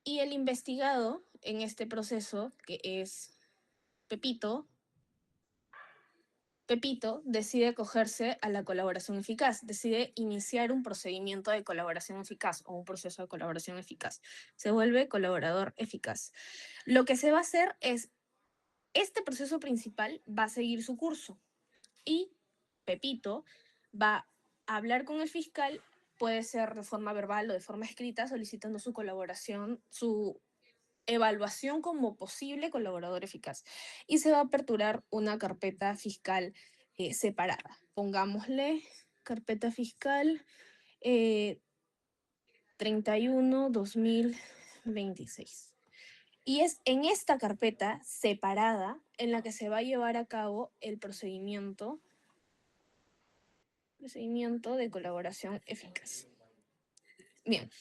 Y el investigado en este proceso, que es Pepito, decide acogerse a la colaboración eficaz, decide iniciar un procedimiento de colaboración eficaz o un proceso de colaboración eficaz. Se vuelve colaborador eficaz. Lo que se va a hacer es, este proceso principal va a seguir su curso y Pepito va a hablar con el fiscal, puede ser de forma verbal o de forma escrita, solicitando su colaboración, su evaluación como posible colaborador eficaz. Y se va a aperturar una carpeta fiscal separada. Pongámosle carpeta fiscal 31/2026. Y es en esta carpeta separada en la que se va a llevar a cabo el procedimiento de colaboración eficaz. Bien,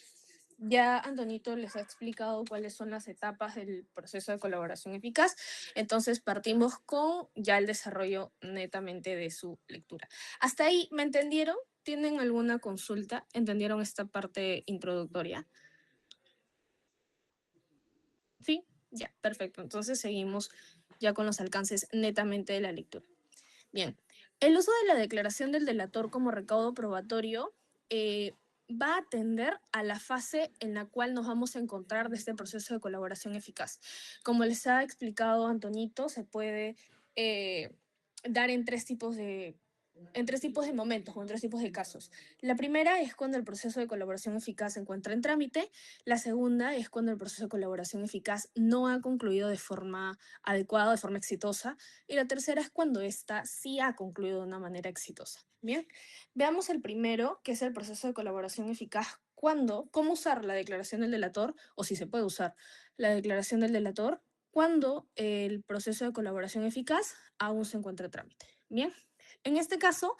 ya Antonito les ha explicado cuáles son las etapas del proceso de colaboración eficaz, entonces partimos con ya el desarrollo netamente de su lectura. ¿Hasta ahí me entendieron? ¿Tienen alguna consulta? ¿Entendieron esta parte introductoria? Sí, ya, perfecto. Entonces seguimos ya con los alcances netamente de la lectura. Bien, el uso de la declaración del delator como recaudo probatorio va a atender a la fase en la cual nos vamos a encontrar de este proceso de colaboración eficaz. Como les ha explicado Antonito, se puede dar en tres tipos de momentos o en tres tipos de casos. La primera es cuando el proceso de colaboración eficaz se encuentra en trámite. La segunda es cuando el proceso de colaboración eficaz no ha concluido de forma adecuada, de forma exitosa. Y la tercera es cuando ésta sí ha concluido de una manera exitosa. Bien, veamos el primero, que es el proceso de colaboración eficaz. ¿Cómo usar la declaración del delator, o si se puede usar la declaración del delator, cuando el proceso de colaboración eficaz aún se encuentra en trámite? Bien, en este caso,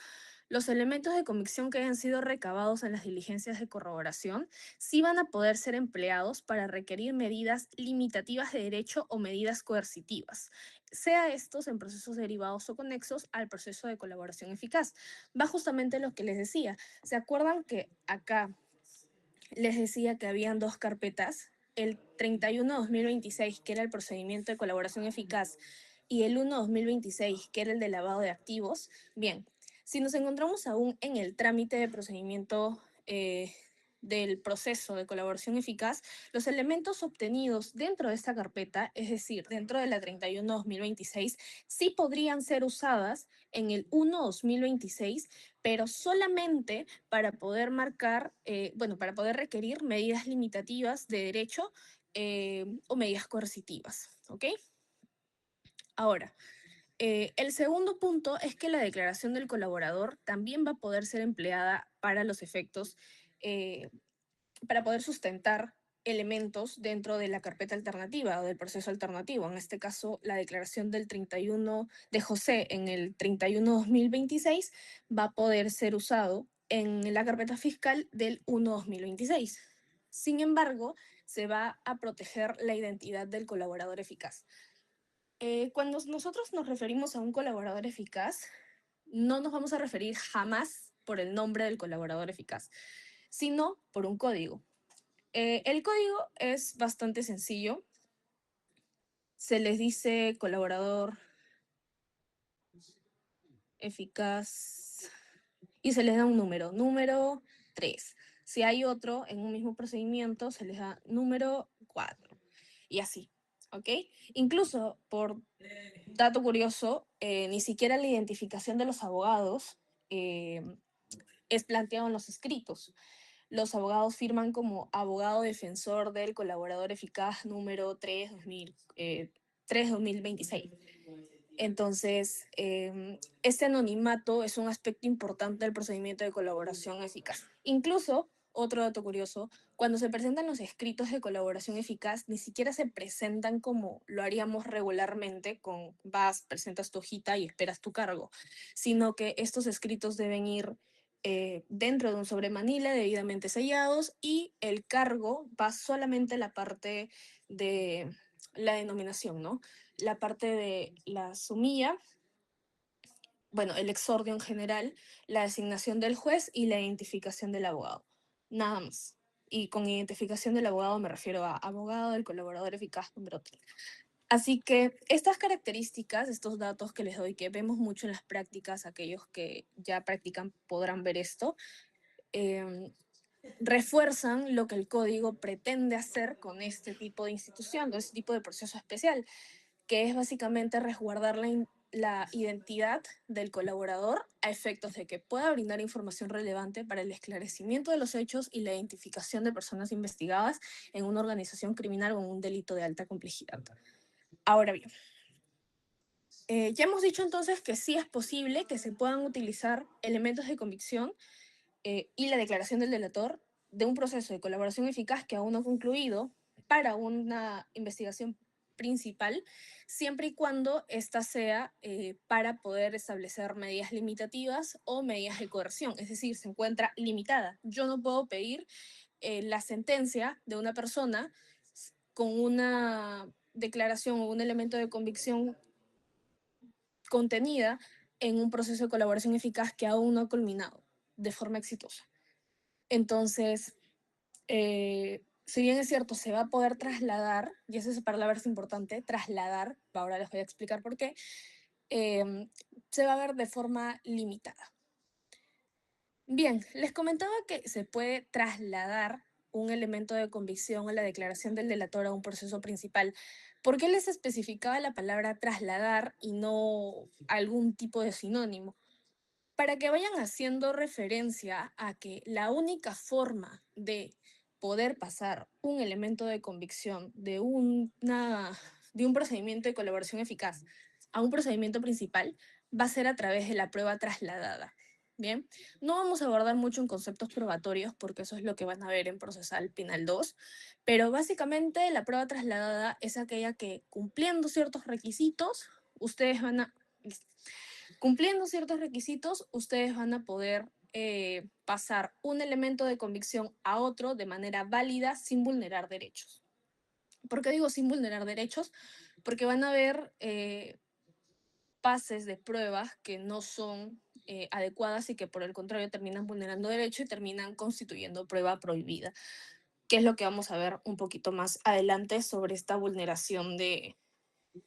Los elementos de convicción que hayan sido recabados en las diligencias de corroboración sí van a poder ser empleados para requerir medidas limitativas de derecho o medidas coercitivas, sea estos en procesos derivados o conexos al proceso de colaboración eficaz. Va justamente lo que les decía. ¿Se acuerdan que acá les decía que habían dos carpetas? El 31-2026, que era el procedimiento de colaboración eficaz, y el 1-2026, que era el de lavado de activos. Bien, si nos encontramos aún en el trámite de procedimiento del proceso de colaboración eficaz, los elementos obtenidos dentro de esta carpeta, es decir, dentro de la 31-2026, sí podrían ser usadas en el 1-2026, pero solamente para poder marcar, para poder requerir medidas limitativas de derecho o medidas coercitivas, ¿ok? Ahora, el segundo punto es que la declaración del colaborador también va a poder ser empleada para los efectos, eh, para poder sustentar elementos dentro de la carpeta alternativa o del proceso alternativo. En este caso, la declaración del 31 de José en el 31-2026 va a poder ser usado en la carpeta fiscal del 1-2026. Sin embargo, se va a proteger la identidad del colaborador eficaz. Cuando nosotros nos referimos a un colaborador eficaz, no nos vamos a referir jamás por el nombre del colaborador eficaz, sino por un código. El código es bastante sencillo. Se les dice colaborador eficaz y se les da un número 3. Si hay otro en un mismo procedimiento, se les da número 4 y así, ¿ok? Incluso, por dato curioso, ni siquiera la identificación de los abogados es planteado en los escritos. Los abogados firman como abogado defensor del colaborador eficaz número 3-2026. Entonces, este anonimato es un aspecto importante del procedimiento de colaboración eficaz. Incluso, otro dato curioso, cuando se presentan los escritos de colaboración eficaz, ni siquiera se presentan como lo haríamos regularmente, con vas, presentas tu hojita y esperas tu cargo, sino que estos escritos deben ir dentro de un sobremanila debidamente sellados y el cargo va solamente a la parte de la denominación, ¿no? La parte de la sumilla, bueno, el exordio en general, la designación del juez y la identificación del abogado. Nada más. Y con identificación del abogado me refiero a abogado del colaborador eficaz número 3. Así que estas características, estos datos que les doy, que vemos mucho en las prácticas, aquellos que ya practican podrán ver esto, refuerzan lo que el código pretende hacer con este tipo de institución, con este tipo de proceso especial, que es básicamente resguardar la identidad del colaborador a efectos de que pueda brindar información relevante para el esclarecimiento de los hechos y la identificación de personas investigadas en una organización criminal o en un delito de alta complejidad. Ahora bien, ya hemos dicho entonces que sí es posible que se puedan utilizar elementos de convicción y la declaración del delator de un proceso de colaboración eficaz que aún no ha concluido para una investigación principal, siempre y cuando ésta sea para poder establecer medidas limitativas o medidas de coerción, es decir, se encuentra limitada. Yo no puedo pedir la sentencia de una persona con una declaración o un elemento de convicción contenida en un proceso de colaboración eficaz que aún no ha culminado de forma exitosa. Entonces, si bien es cierto, se va a poder trasladar, y esa palabra es importante, trasladar, ahora les voy a explicar por qué, se va a ver de forma limitada. Bien, les comentaba que se puede trasladar un elemento de convicción a la declaración del delator a un proceso principal. ¿Por qué les especificaba la palabra trasladar y no algún tipo de sinónimo? Para que vayan haciendo referencia a que la única forma de poder pasar un elemento de convicción de un procedimiento de colaboración eficaz a un procedimiento principal va a ser a través de la prueba trasladada. Bien, no vamos a abordar mucho en conceptos probatorios porque eso es lo que van a ver en Procesal Penal 2, pero básicamente la prueba trasladada es aquella que, cumpliendo ciertos requisitos, ustedes van a Cumpliendo ciertos requisitos, ustedes van a poder pasar un elemento de convicción a otro de manera válida sin vulnerar derechos. ¿Por qué digo sin vulnerar derechos? Porque van a haber pases de pruebas que no son adecuadas y que por el contrario terminan vulnerando derechos y terminan constituyendo prueba prohibida, que es lo que vamos a ver un poquito más adelante sobre esta vulneración de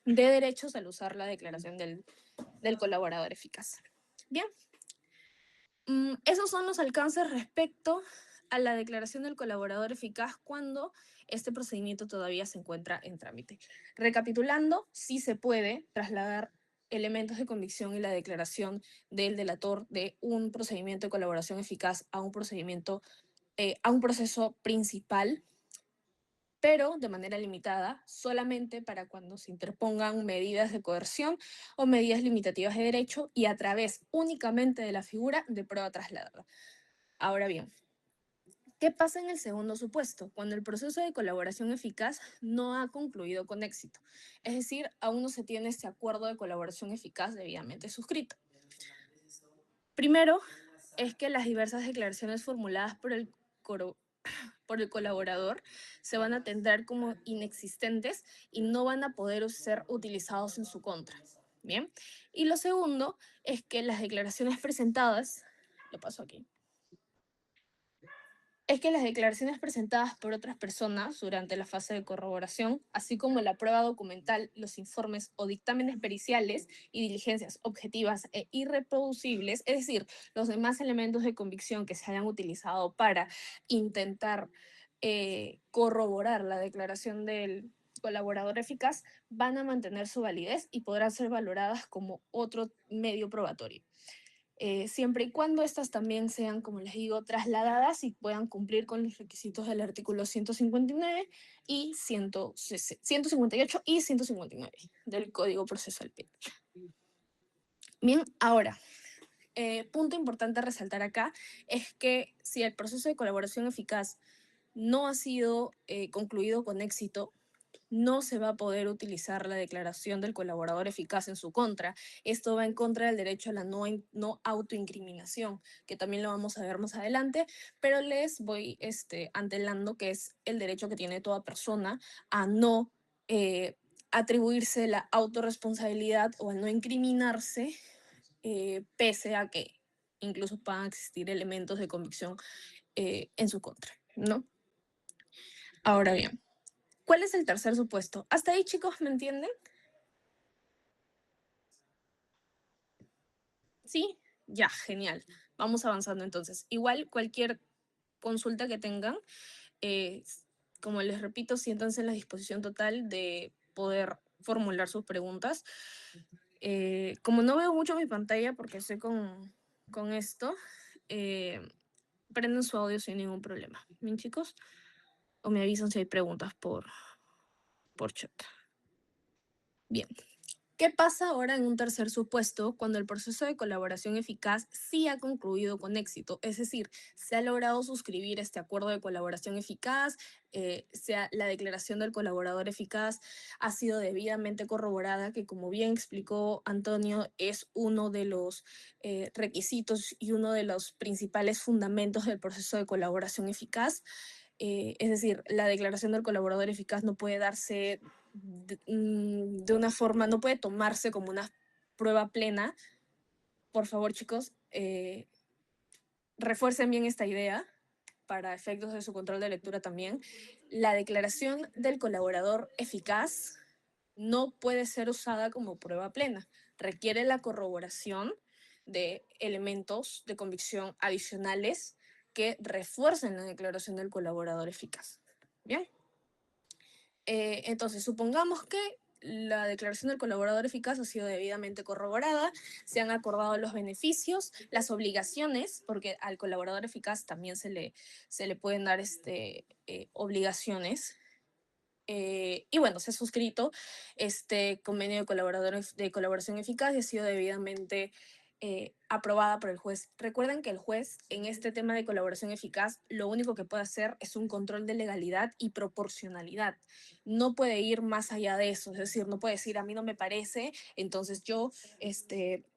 derechos al usar la declaración del colaborador eficaz. Bien, esos son los alcances respecto a la declaración del colaborador eficaz cuando este procedimiento todavía se encuentra en trámite. Recapitulando, sí se puede trasladar elementos de convicción y la declaración del delator de un procedimiento de colaboración eficaz a un procedimiento, a un proceso principal, pero de manera limitada, solamente para cuando se interpongan medidas de coerción o medidas limitativas de derecho y a través únicamente de la figura de prueba trasladada. Ahora bien, ¿qué pasa en el segundo supuesto? Cuando el proceso de colaboración eficaz no ha concluido con éxito. Es decir, aún no se tiene este acuerdo de colaboración eficaz debidamente suscrito. Primero, es que las diversas declaraciones formuladas por el colaborador se van a atender como inexistentes y no van a poder ser utilizados en su contra. Bien. Y lo segundo es que las declaraciones presentadas, lo paso aquí, es que las declaraciones presentadas por otras personas durante la fase de corroboración, así como la prueba documental, los informes o dictámenes periciales y diligencias objetivas e irreproducibles, es decir, los demás elementos de convicción que se hayan utilizado para intentar corroborar la declaración del colaborador eficaz, van a mantener su validez y podrán ser valoradas como otro medio probatorio. Siempre y cuando estas también sean, como les digo, trasladadas y puedan cumplir con los requisitos del artículo 159 y 158 y 159 del Código Procesal Penal. Bien, ahora, punto importante a resaltar acá es que si el proceso de colaboración eficaz no ha sido concluido con éxito, no se va a poder utilizar la declaración del colaborador eficaz en su contra. Esto va en contra del derecho a la no autoincriminación, que también lo vamos a ver más adelante, pero les voy antelando que es el derecho que tiene toda persona a no atribuirse la autorresponsabilidad o a no incriminarse, pese a que incluso puedan existir elementos de convicción en su contra, ¿no? Ahora bien, ¿cuál es el tercer supuesto? ¿Hasta ahí, chicos, me entienden? ¿Sí? Ya, genial. Vamos avanzando entonces. Igual cualquier consulta que tengan, eh, como les repito, siéntanse en la disposición total de poder formular sus preguntas. Como no veo mucho mi pantalla porque estoy con esto, prenden su audio sin ningún problema. ¿Bien, chicos? O me avisan si hay preguntas por chat. Bien. ¿Qué pasa ahora en un tercer supuesto cuando el proceso de colaboración eficaz sí ha concluido con éxito? Es decir, se ha logrado suscribir este acuerdo de colaboración eficaz, la declaración del colaborador eficaz ha sido debidamente corroborada, que como bien explicó Antonio, es uno de los requisitos y uno de los principales fundamentos del proceso de colaboración eficaz. Es decir, la declaración del colaborador eficaz no puede darse de una forma, no puede tomarse como una prueba plena. Por favor, chicos, refuercen bien esta idea para efectos de su control de lectura también. La declaración del colaborador eficaz no puede ser usada como prueba plena. Requiere la corroboración de elementos de convicción adicionales que refuercen la declaración del colaborador eficaz. Bien. Entonces, supongamos que la declaración del colaborador eficaz ha sido debidamente corroborada, se han acordado los beneficios, las obligaciones, porque al colaborador eficaz también se le pueden dar obligaciones. Y bueno, se ha suscrito este convenio de colaboración eficaz y ha sido debidamente aprobada por el juez. Recuerden que el juez en este tema de colaboración eficaz lo único que puede hacer es un control de legalidad y proporcionalidad. No puede ir más allá de eso, es decir, no puede decir a mí no me parece, entonces yo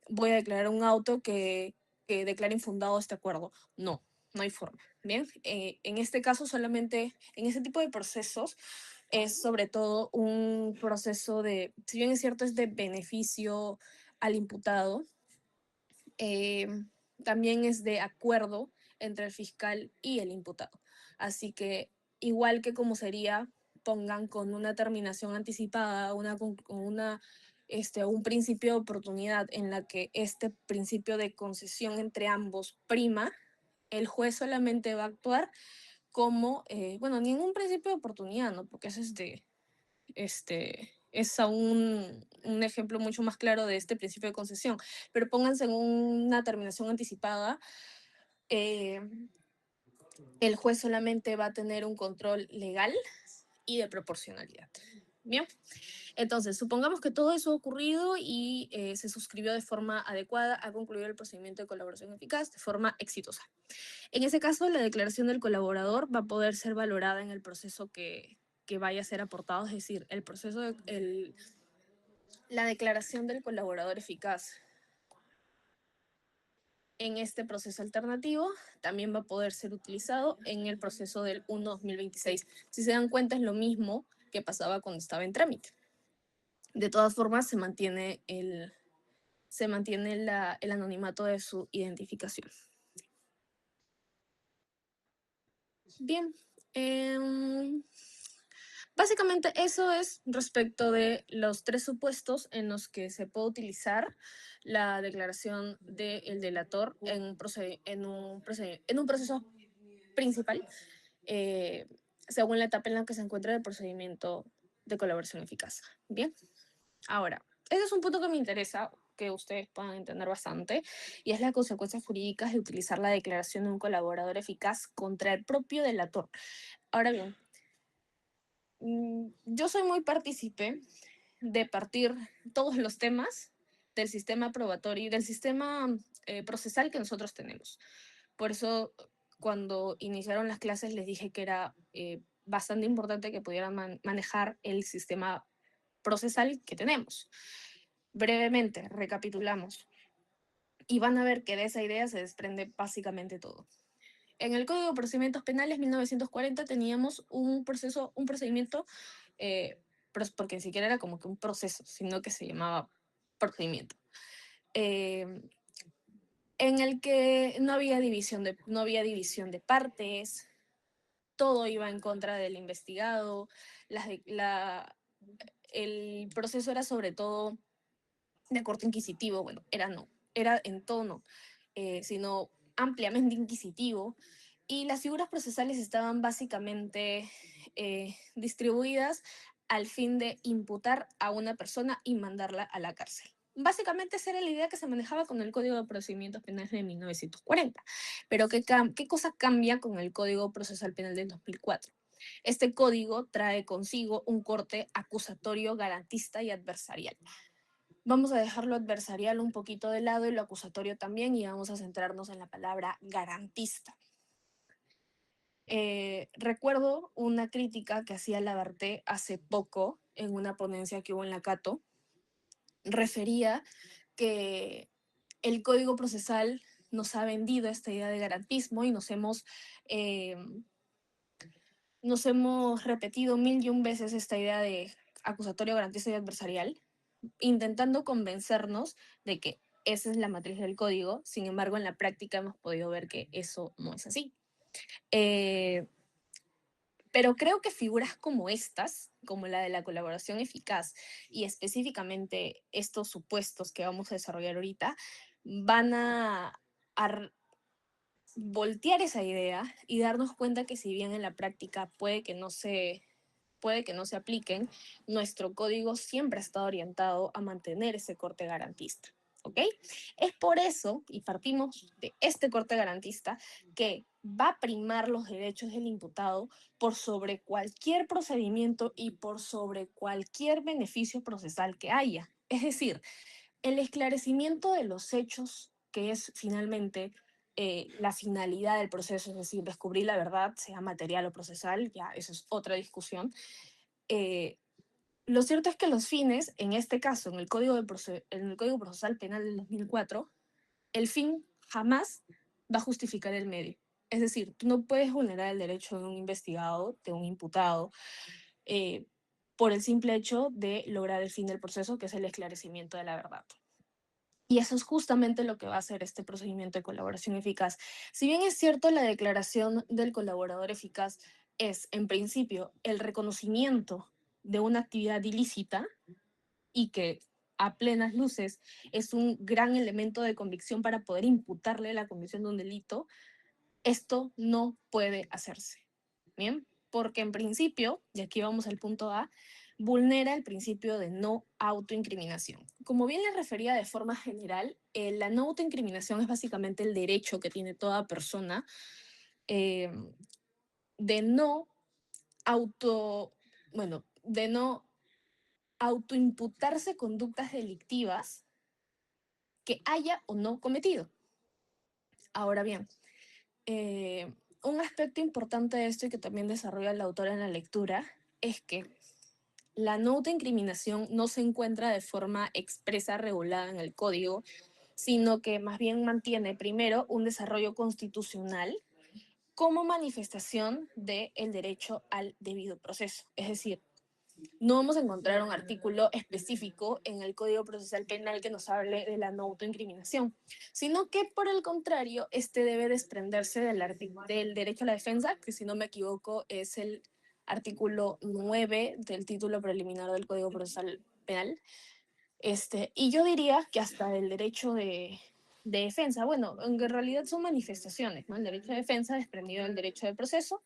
voy a declarar un auto que declare infundado este acuerdo. No, no hay forma. Bien, en este caso solamente, en este tipo de procesos, es sobre todo un proceso de, si bien es cierto, es de beneficio al imputado, eh, también es de acuerdo entre el fiscal y el imputado. Así que igual que como sería, pongan con una terminación anticipada, un principio de oportunidad en la que este principio de concesión entre ambos prima, el juez solamente va a actuar como, bueno, ningún principio de oportunidad, ¿no? Porque eso es aún un ejemplo mucho más claro de este principio de concesión. Pero pónganse en una terminación anticipada, eh, el juez solamente va a tener un control legal y de proporcionalidad. Bien, entonces supongamos que todo eso ha ocurrido y se suscribió de forma adecuada, ha concluido el procedimiento de colaboración eficaz de forma exitosa. En ese caso, la declaración del colaborador va a poder ser valorada en el proceso que vaya a ser aportado, es decir, la declaración del colaborador eficaz en este proceso alternativo también va a poder ser utilizado en el proceso del 1-2026. Si se dan cuenta, es lo mismo que pasaba cuando estaba en trámite. De todas formas, el anonimato de su identificación. Bien. Básicamente eso es respecto de los tres supuestos en los que se puede utilizar la declaración del delator en un proceso principal, según la etapa en la que se encuentra el procedimiento de colaboración eficaz. Bien, ahora, ese es un punto que me interesa que ustedes puedan entender bastante, y es las consecuencias jurídicas de utilizar la declaración de un colaborador eficaz contra el propio delator. Ahora bien, yo soy muy partícipe de partir todos los temas del sistema probatorio y del sistema procesal que nosotros tenemos. Por eso, cuando iniciaron las clases, les dije que era bastante importante que pudieran manejar el sistema procesal que tenemos. Brevemente, recapitulamos. Y van a ver que de esa idea se desprende básicamente todo. En el Código de Procedimientos Penales 1940 teníamos un procedimiento, porque ni siquiera era como que un proceso, sino que se llamaba procedimiento, eh, en el que no había división de partes, todo iba en contra del investigado, el proceso era sobre todo de corte inquisitivo, bueno, era en tono, sino ampliamente inquisitivo, y las figuras procesales estaban básicamente distribuidas al fin de imputar a una persona y mandarla a la cárcel. Básicamente esa era la idea que se manejaba con el Código de Procedimientos Penales de 1940. Pero ¿qué cosa cambia con el Código Procesal Penal del 2004? Este código trae consigo un corte acusatorio, garantista y adversarial. Vamos a dejar lo adversarial un poquito de lado y lo acusatorio también, y vamos a centrarnos en la palabra garantista. Recuerdo una crítica que hacía Labarte hace poco en una ponencia que hubo en la Cato. Refería que el Código Procesal nos ha vendido esta idea de garantismo y nos hemos repetido 1001 veces esta idea de acusatorio, garantista y adversarial, intentando convencernos de que esa es la matriz del código. Sin embargo, en la práctica hemos podido ver que eso no es así. Pero creo que figuras como estas, como la de la colaboración eficaz y específicamente estos supuestos que vamos a desarrollar ahorita, van a voltear esa idea y darnos cuenta que si bien en la práctica puede que no se apliquen, nuestro código siempre ha estado orientado a mantener ese corte garantista. ¿Ok? Es por eso, y partimos de este corte garantista, que va a primar los derechos del imputado por sobre cualquier procedimiento y por sobre cualquier beneficio procesal que haya. Es decir, el esclarecimiento de los hechos que es finalmente la finalidad del proceso, es decir, descubrir la verdad, sea material o procesal, ya eso es otra discusión. Eh, lo cierto es que los fines, en este caso, en el Código Procesal Penal del 2004, el fin jamás va a justificar el medio. Es decir, tú no puedes vulnerar el derecho de un investigado, de un imputado, eh, por el simple hecho de lograr el fin del proceso, que es el esclarecimiento de la verdad. Y eso es justamente lo que va a hacer este procedimiento de colaboración eficaz. Si bien es cierto, la declaración del colaborador eficaz es, en principio, el reconocimiento de una actividad ilícita y que a plenas luces es un gran elemento de convicción para poder imputarle la comisión de un delito, esto no puede hacerse. ¿Bien? Porque en principio, y aquí vamos al punto A, vulnera el principio de no autoincriminación. Como bien le refería de forma general, la no autoincriminación es básicamente el derecho que tiene toda persona eh, de no auto, bueno, de no autoimputarse conductas delictivas que haya o no cometido. Ahora bien, un aspecto importante de esto y que también desarrolla la autora en la lectura es que la no autoincriminación no se encuentra de forma expresa regulada en el código, sino que más bien mantiene primero un desarrollo constitucional como manifestación del derecho al debido proceso. Es decir, no vamos a encontrar un artículo específico en el Código Procesal Penal que nos hable de la no autoincriminación, sino que por el contrario, este debe desprenderse del derecho a la defensa, que si no me equivoco es el artículo 9 del título preliminar del Código Procesal Penal. Y yo diría que hasta el derecho de defensa, bueno, en realidad son manifestaciones, ¿no? El derecho de defensa desprendido del derecho de proceso,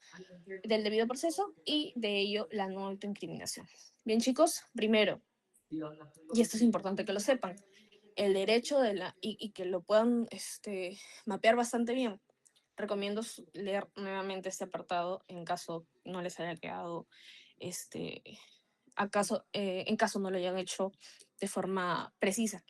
del debido proceso y de ello la no autoincriminación. Bien, chicos, primero, y esto es importante que lo sepan, el derecho y que lo puedan mapear bastante bien. Recomiendo leer nuevamente este apartado en caso no les haya quedado, en caso no lo hayan hecho de forma precisa.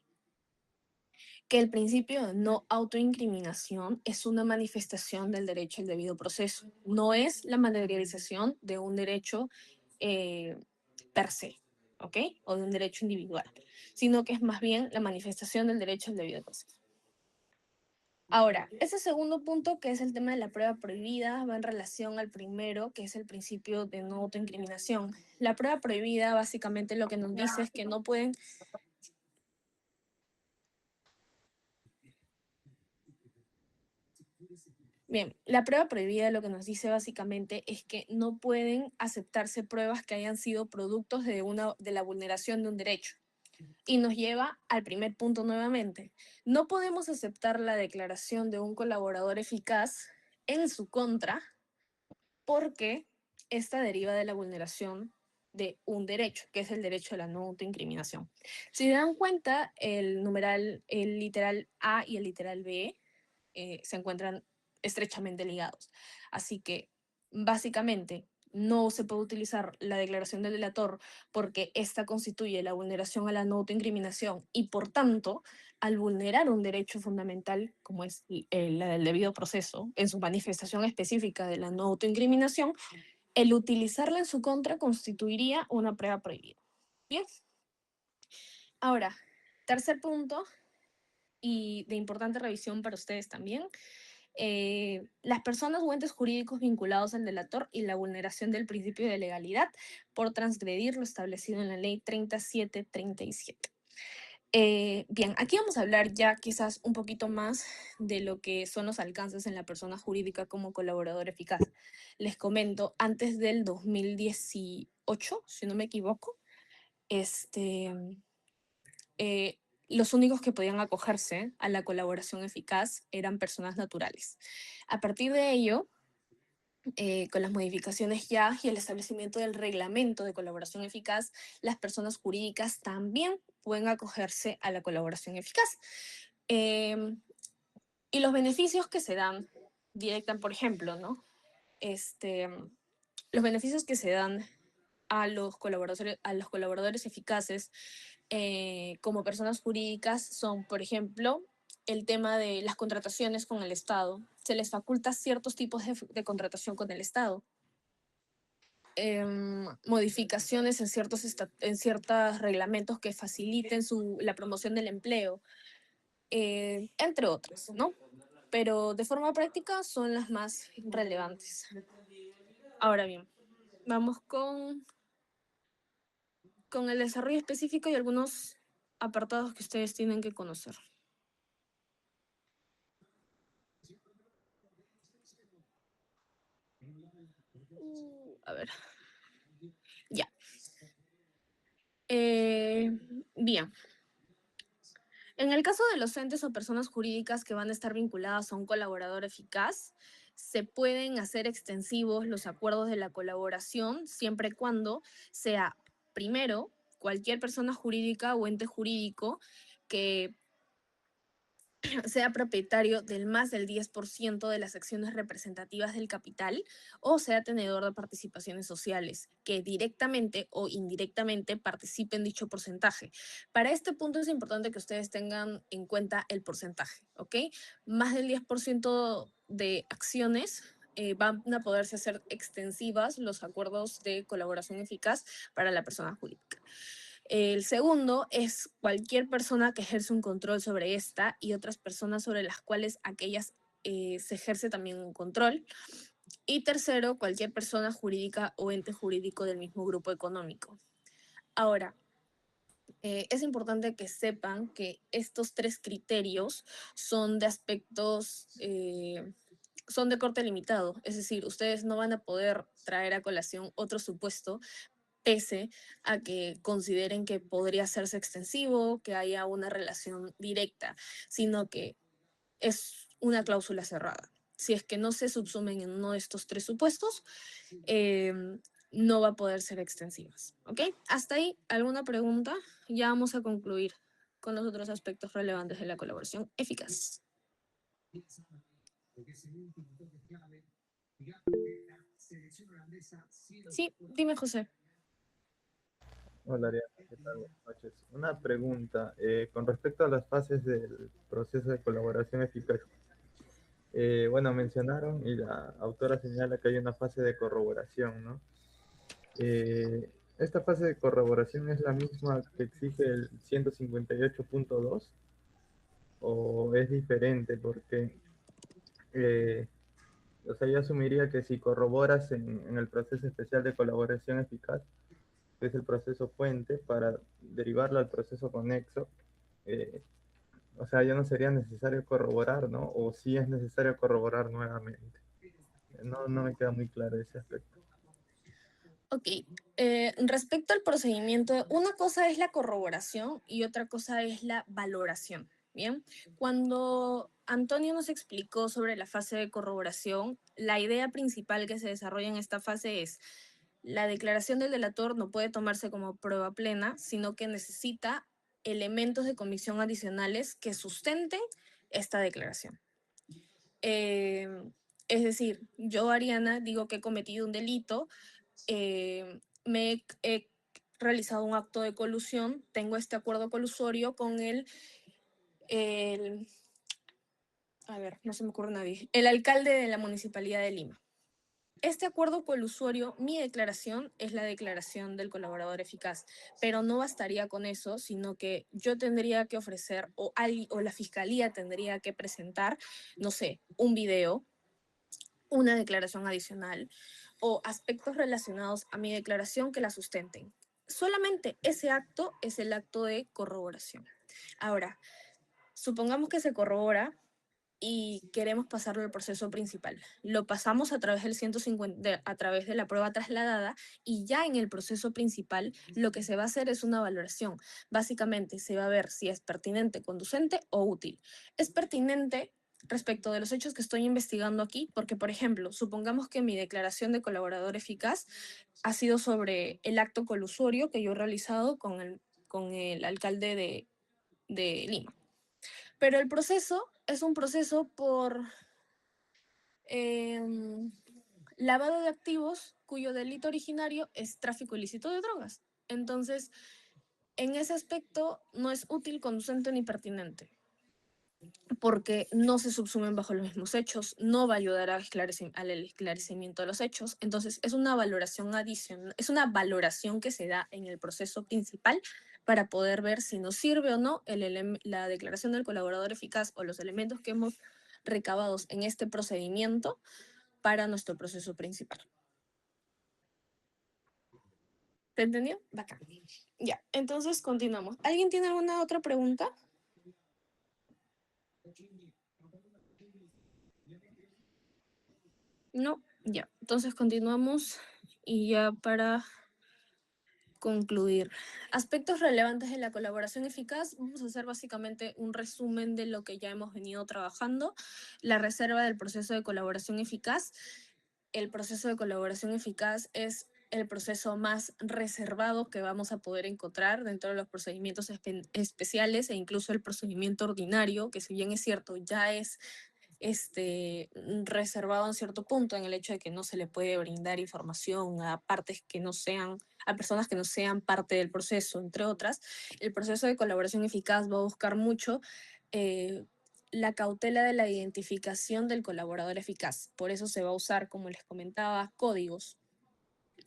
Que el principio de no autoincriminación es una manifestación del derecho al debido proceso, no es la materialización de un derecho per se, ¿ok? O de un derecho individual, sino que es más bien la manifestación del derecho al debido proceso. Ahora, ese segundo punto, que es el tema de la prueba prohibida, va en relación al primero, que es el principio de no autoincriminación. La prueba prohibida básicamente lo que nos dice es que no pueden... Bien, la prueba prohibida lo que nos dice básicamente es que no pueden aceptarse pruebas que hayan sido productos de la vulneración de un derecho. Y nos lleva al primer punto nuevamente. No podemos aceptar la declaración de un colaborador eficaz en su contra porque esta deriva de la vulneración de un derecho, que es el derecho a la no autoincriminación. Si se dan cuenta, el literal A y el literal B se encuentran estrechamente ligados. Así que, básicamente, no se puede utilizar la declaración del delator porque esta constituye la vulneración a la no autoincriminación y, por tanto, al vulnerar un derecho fundamental, como es la del debido proceso, en su manifestación específica de la no autoincriminación, el utilizarla en su contra constituiría una prueba prohibida. Bien. Ahora, tercer punto y de importante revisión para ustedes también, las personas o entes jurídicos vinculados al delator y la vulneración del principio de legalidad por transgredir lo establecido en la ley 3737. Bien, aquí vamos a hablar ya quizás un poquito más de lo que son los alcances en la persona jurídica como colaborador eficaz. Les comento, antes del 2018, si no me equivoco, los únicos que podían acogerse a la colaboración eficaz eran personas naturales. A partir de ello, con las modificaciones ya y el establecimiento del reglamento de colaboración eficaz, las personas jurídicas también pueden acogerse a la colaboración eficaz. Y los beneficios que se dan directan, por ejemplo, ¿no? Los beneficios que se dan a los colaboradores eficaces como personas jurídicas son, por ejemplo, el tema de las contrataciones con el Estado. Se les faculta ciertos tipos de contratación con el Estado. Modificaciones en ciertos reglamentos que faciliten la promoción del empleo, entre otras, ¿no? Pero de forma práctica son las más relevantes. Ahora bien, vamos con el desarrollo específico y algunos apartados que ustedes tienen que conocer. A ver. Ya. Bien. En el caso de los entes o personas jurídicas que van a estar vinculadas a un colaborador eficaz, se pueden hacer extensivos los acuerdos de la colaboración siempre y cuando sea, primero, cualquier persona jurídica o ente jurídico que sea propietario del más del 10% de las acciones representativas del capital o sea tenedor de participaciones sociales, que directamente o indirectamente participe en dicho porcentaje. Para este punto es importante que ustedes tengan en cuenta el porcentaje, ¿ok? Más del 10% de acciones van a poderse hacer extensivas los acuerdos de colaboración eficaz para la persona jurídica. El segundo es cualquier persona que ejerce un control sobre esta y otras personas sobre las cuales aquellas se ejerce también un control. Y tercero, cualquier persona jurídica o ente jurídico del mismo grupo económico. Ahora, es importante que sepan que estos tres criterios son de aspectos, son de corte limitado. Es decir, ustedes no van a poder traer a colación otro supuesto pese a que consideren que podría hacerse extensivo, que haya una relación directa, sino que es una cláusula cerrada. Si es que no se subsumen en uno de estos tres supuestos, eh, no va a poder ser extensivas. ¿Ok? Hasta ahí, ¿alguna pregunta? Ya vamos a concluir con los otros aspectos relevantes de la colaboración eficaz. Sí, dime, José. Hola Ariana, ¿qué tal? Buenas noches. Una pregunta con respecto a las fases del proceso de colaboración eficaz. Bueno, mencionaron y la autora señala que hay una fase de corroboración, ¿no? ¿Esta fase de corroboración es la misma que exige el 158.2 o es diferente? Porque, o sea, yo asumiría que si corroboras en el proceso especial de colaboración eficaz, que es el proceso puente, para derivarlo al proceso conexo, eh, o sea, ya no sería necesario corroborar, ¿no? O sí es necesario corroborar nuevamente. No me queda muy claro ese aspecto. Ok, respecto al procedimiento, una cosa es la corroboración y otra cosa es la valoración. Bien, cuando Antonio nos explicó sobre la fase de corroboración, la idea principal que se desarrolla en esta fase es la declaración del delator no puede tomarse como prueba plena, sino que necesita elementos de convicción adicionales que sustenten esta declaración. Es decir, yo, Ariana, digo que he cometido un delito, he realizado un acto de colusión, tengo este acuerdo colusorio con a ver, no se me ocurre nadie, el alcalde de la Municipalidad de Lima. Este acuerdo colusorio, mi declaración es la declaración del colaborador eficaz, pero no bastaría con eso, sino que yo tendría que ofrecer o la fiscalía tendría que presentar, no sé, un video, una declaración adicional o aspectos relacionados a mi declaración que la sustenten. Solamente ese acto es el acto de corroboración. Ahora, supongamos que se corrobora y queremos pasarlo al proceso principal. Lo pasamos a través del 150, a través de la prueba trasladada y ya en el proceso principal lo que se va a hacer es una valoración. Básicamente se va a ver si es pertinente, conducente o útil. Es pertinente respecto de los hechos que estoy investigando aquí, porque, por ejemplo, supongamos que mi declaración de colaborador eficaz ha sido sobre el acto colusorio que yo he realizado con el alcalde de Lima. Pero el proceso es un proceso por lavado de activos cuyo delito originario es tráfico ilícito de drogas. Entonces, en ese aspecto no es útil, conducente ni pertinente. porque no se subsumen bajo los mismos hechos, no va a ayudar al esclarecimiento de los hechos. Entonces, es una valoración adicional, es una valoración que se da en el proceso principal para poder ver si nos sirve o no la declaración del colaborador eficaz o los elementos que hemos recabados en este procedimiento para nuestro proceso principal. ¿Te entendió? Bacán. Ya, entonces continuamos. ¿Alguien tiene alguna otra pregunta? No, ya. Entonces continuamos y ya para concluir. Aspectos relevantes de la colaboración eficaz. Vamos a hacer básicamente un resumen de lo que ya hemos venido trabajando. La reserva del proceso de colaboración eficaz. El proceso de colaboración eficaz es el proceso más reservado que vamos a poder encontrar dentro de los procedimientos especiales e incluso el procedimiento ordinario, que si bien es cierto, ya es reservado en cierto punto en el hecho de que no se le puede brindar información a partes que no sean, a personas que no sean parte del proceso, entre otras. El proceso de colaboración eficaz va a buscar mucho la cautela de la identificación del colaborador eficaz. Por eso se va a usar, como les comentaba, códigos.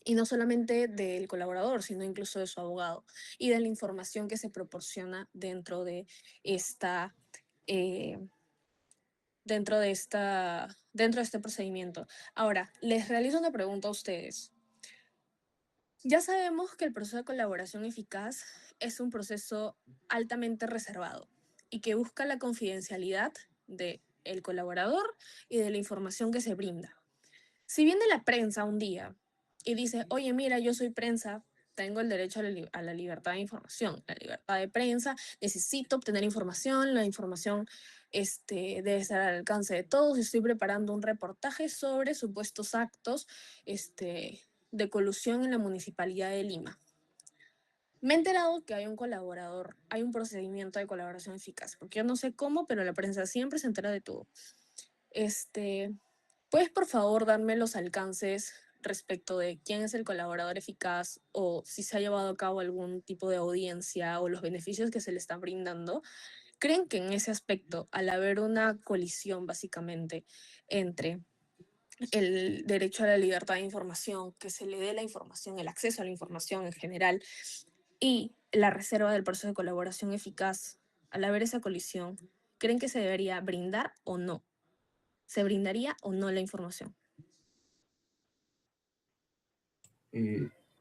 Y no solamente del colaborador, sino incluso de su abogado y de la información que se proporciona dentro de esta dentro de este procedimiento. Ahora, les realizo una pregunta a ustedes. Ya sabemos que el proceso de colaboración eficaz es un proceso altamente reservado y que busca la confidencialidad del colaborador y de la información que se brinda. Si viene la prensa un día y dice, oye, mira, yo soy prensa, tengo el derecho a la libertad de información, la libertad de prensa, necesito obtener información, la información debe estar al alcance de todos, estoy preparando un reportaje sobre supuestos actos de colusión en la Municipalidad de Lima. Me he enterado que hay un colaborador, hay un procedimiento de colaboración eficaz, porque yo no sé cómo, pero la prensa siempre se entera de todo. ¿Puedes por favor darme los alcances respecto de quién es el colaborador eficaz o si se ha llevado a cabo algún tipo de audiencia o los beneficios que se le están brindando? ¿Creen que en ese aspecto, al haber una colisión básicamente entre el derecho a la libertad de información, que se le dé la información, el acceso a la información en general, y la reserva del proceso de colaboración eficaz, al haber esa colisión, creen que se debería brindar o no? ¿Se brindaría o no la información?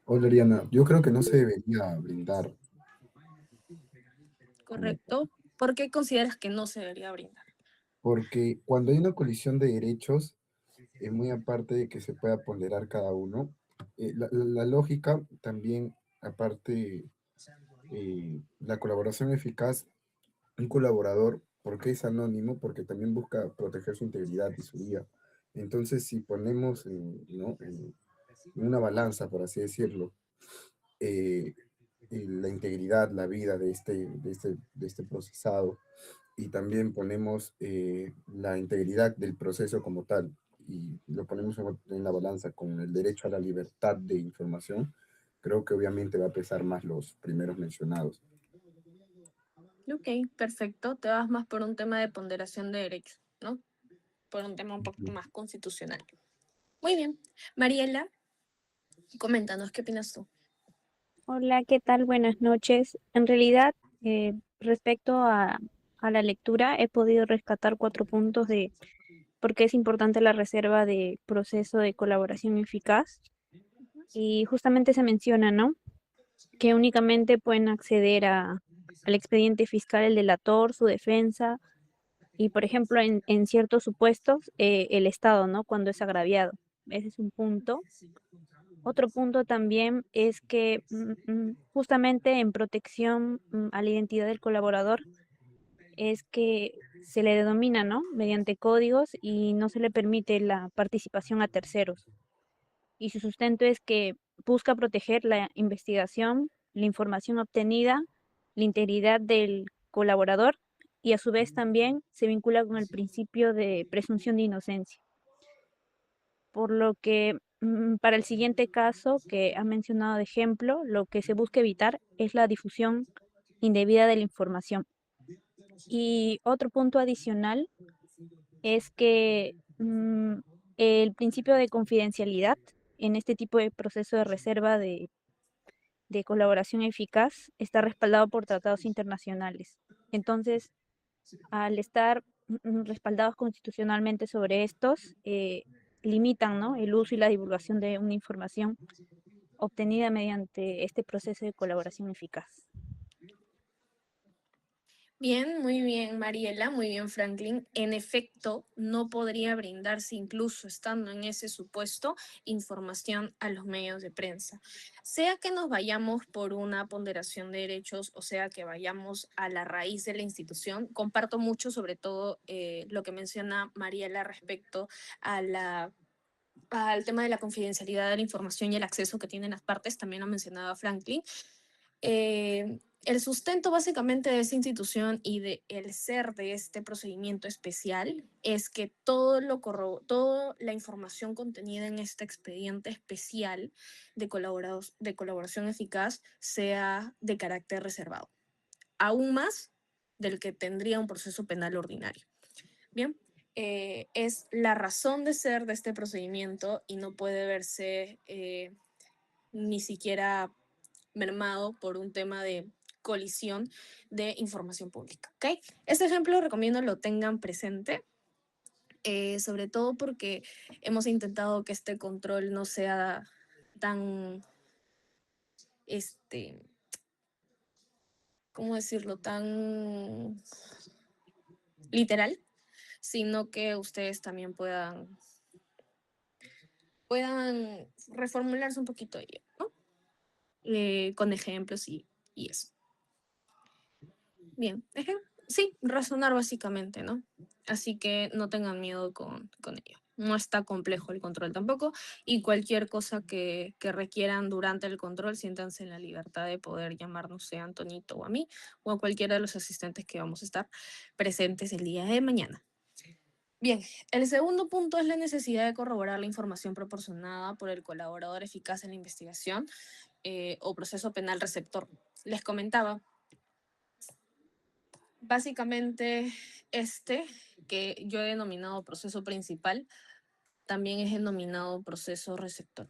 Hola, Ariana. Yo creo que no se debería brindar. Correcto. ¿Por qué consideras que no se debería brindar? Porque cuando hay una colisión de derechos, muy aparte de que se pueda ponderar cada uno, la lógica también, aparte, la colaboración eficaz, un colaborador, ¿por qué es anónimo? Porque también busca proteger su integridad y su vida. Entonces, si ponemos ¿no? en una balanza, por así decirlo, eh, la integridad, la vida de este procesado, y también ponemos la integridad del proceso como tal, y lo ponemos en la balanza con el derecho a la libertad de información, creo que obviamente va a pesar más los primeros mencionados. Ok, perfecto. Te vas más por un tema de ponderación de derechos, ¿no? Por un tema un poquito más constitucional. Muy bien. Mariela, coméntanos, ¿qué opinas tú? Hola, ¿qué tal? Buenas noches. En realidad, respecto a la lectura, he podido rescatar 4 puntos de por qué es importante la reserva de proceso de colaboración eficaz. Y justamente se menciona, ¿no? Que únicamente pueden acceder al expediente fiscal el delator, su defensa y, por ejemplo, en ciertos supuestos, el Estado, ¿no? Cuando es agraviado. Ese es un punto. Otro punto también es que justamente en protección a la identidad del colaborador es que se le denomina, ¿no? Mediante códigos y no se le permite la participación a terceros. Y su sustento es que busca proteger la investigación, la información obtenida, la integridad del colaborador y a su vez también se vincula con el principio de presunción de inocencia. Por lo que para el siguiente caso que ha mencionado de ejemplo, lo que se busca evitar es la difusión indebida de la información. Y otro punto adicional es que el principio de confidencialidad en este tipo de proceso de reserva de colaboración eficaz está respaldado por tratados internacionales. Entonces, al estar respaldados constitucionalmente sobre estos, limitan, ¿no?, el uso y la divulgación de una información obtenida mediante este proceso de colaboración eficaz. Bien, muy bien, Mariela, muy bien, Franklin. En efecto, no podría brindarse, incluso estando en ese supuesto, información a los medios de prensa. Sea que nos vayamos por una ponderación de derechos, o sea que vayamos a la raíz de la institución, comparto mucho, sobre todo lo que menciona Mariela respecto a al tema de la confidencialidad de la información y el acceso que tienen las partes, también lo mencionaba Franklin. El sustento básicamente de esta institución y de el ser de este procedimiento especial es que toda la información contenida en este expediente especial de colaboración eficaz sea de carácter reservado, aún más del que tendría un proceso penal ordinario. Bien, es la razón de ser de este procedimiento y no puede verse ni siquiera mermado por un tema de colisión de información pública, ¿ok? Este ejemplo recomiendo lo tengan presente, sobre todo porque hemos intentado que este control no sea tan, ¿cómo decirlo?, tan literal, sino que ustedes también puedan reformularse un poquito ello, ¿no? Con ejemplos y eso. Bien, sí, razonar básicamente, ¿no? Así que no tengan miedo con ello. No está complejo el control tampoco y cualquier cosa que requieran durante el control, siéntanse en la libertad de poder llamarnos, sea Antonito o a mí o a cualquiera de los asistentes que vamos a estar presentes el día de mañana. Bien, el segundo punto es la necesidad de corroborar la información proporcionada por el colaborador eficaz en la investigación o proceso penal receptor. Les comentaba, básicamente que yo he denominado proceso principal, también es denominado proceso receptor.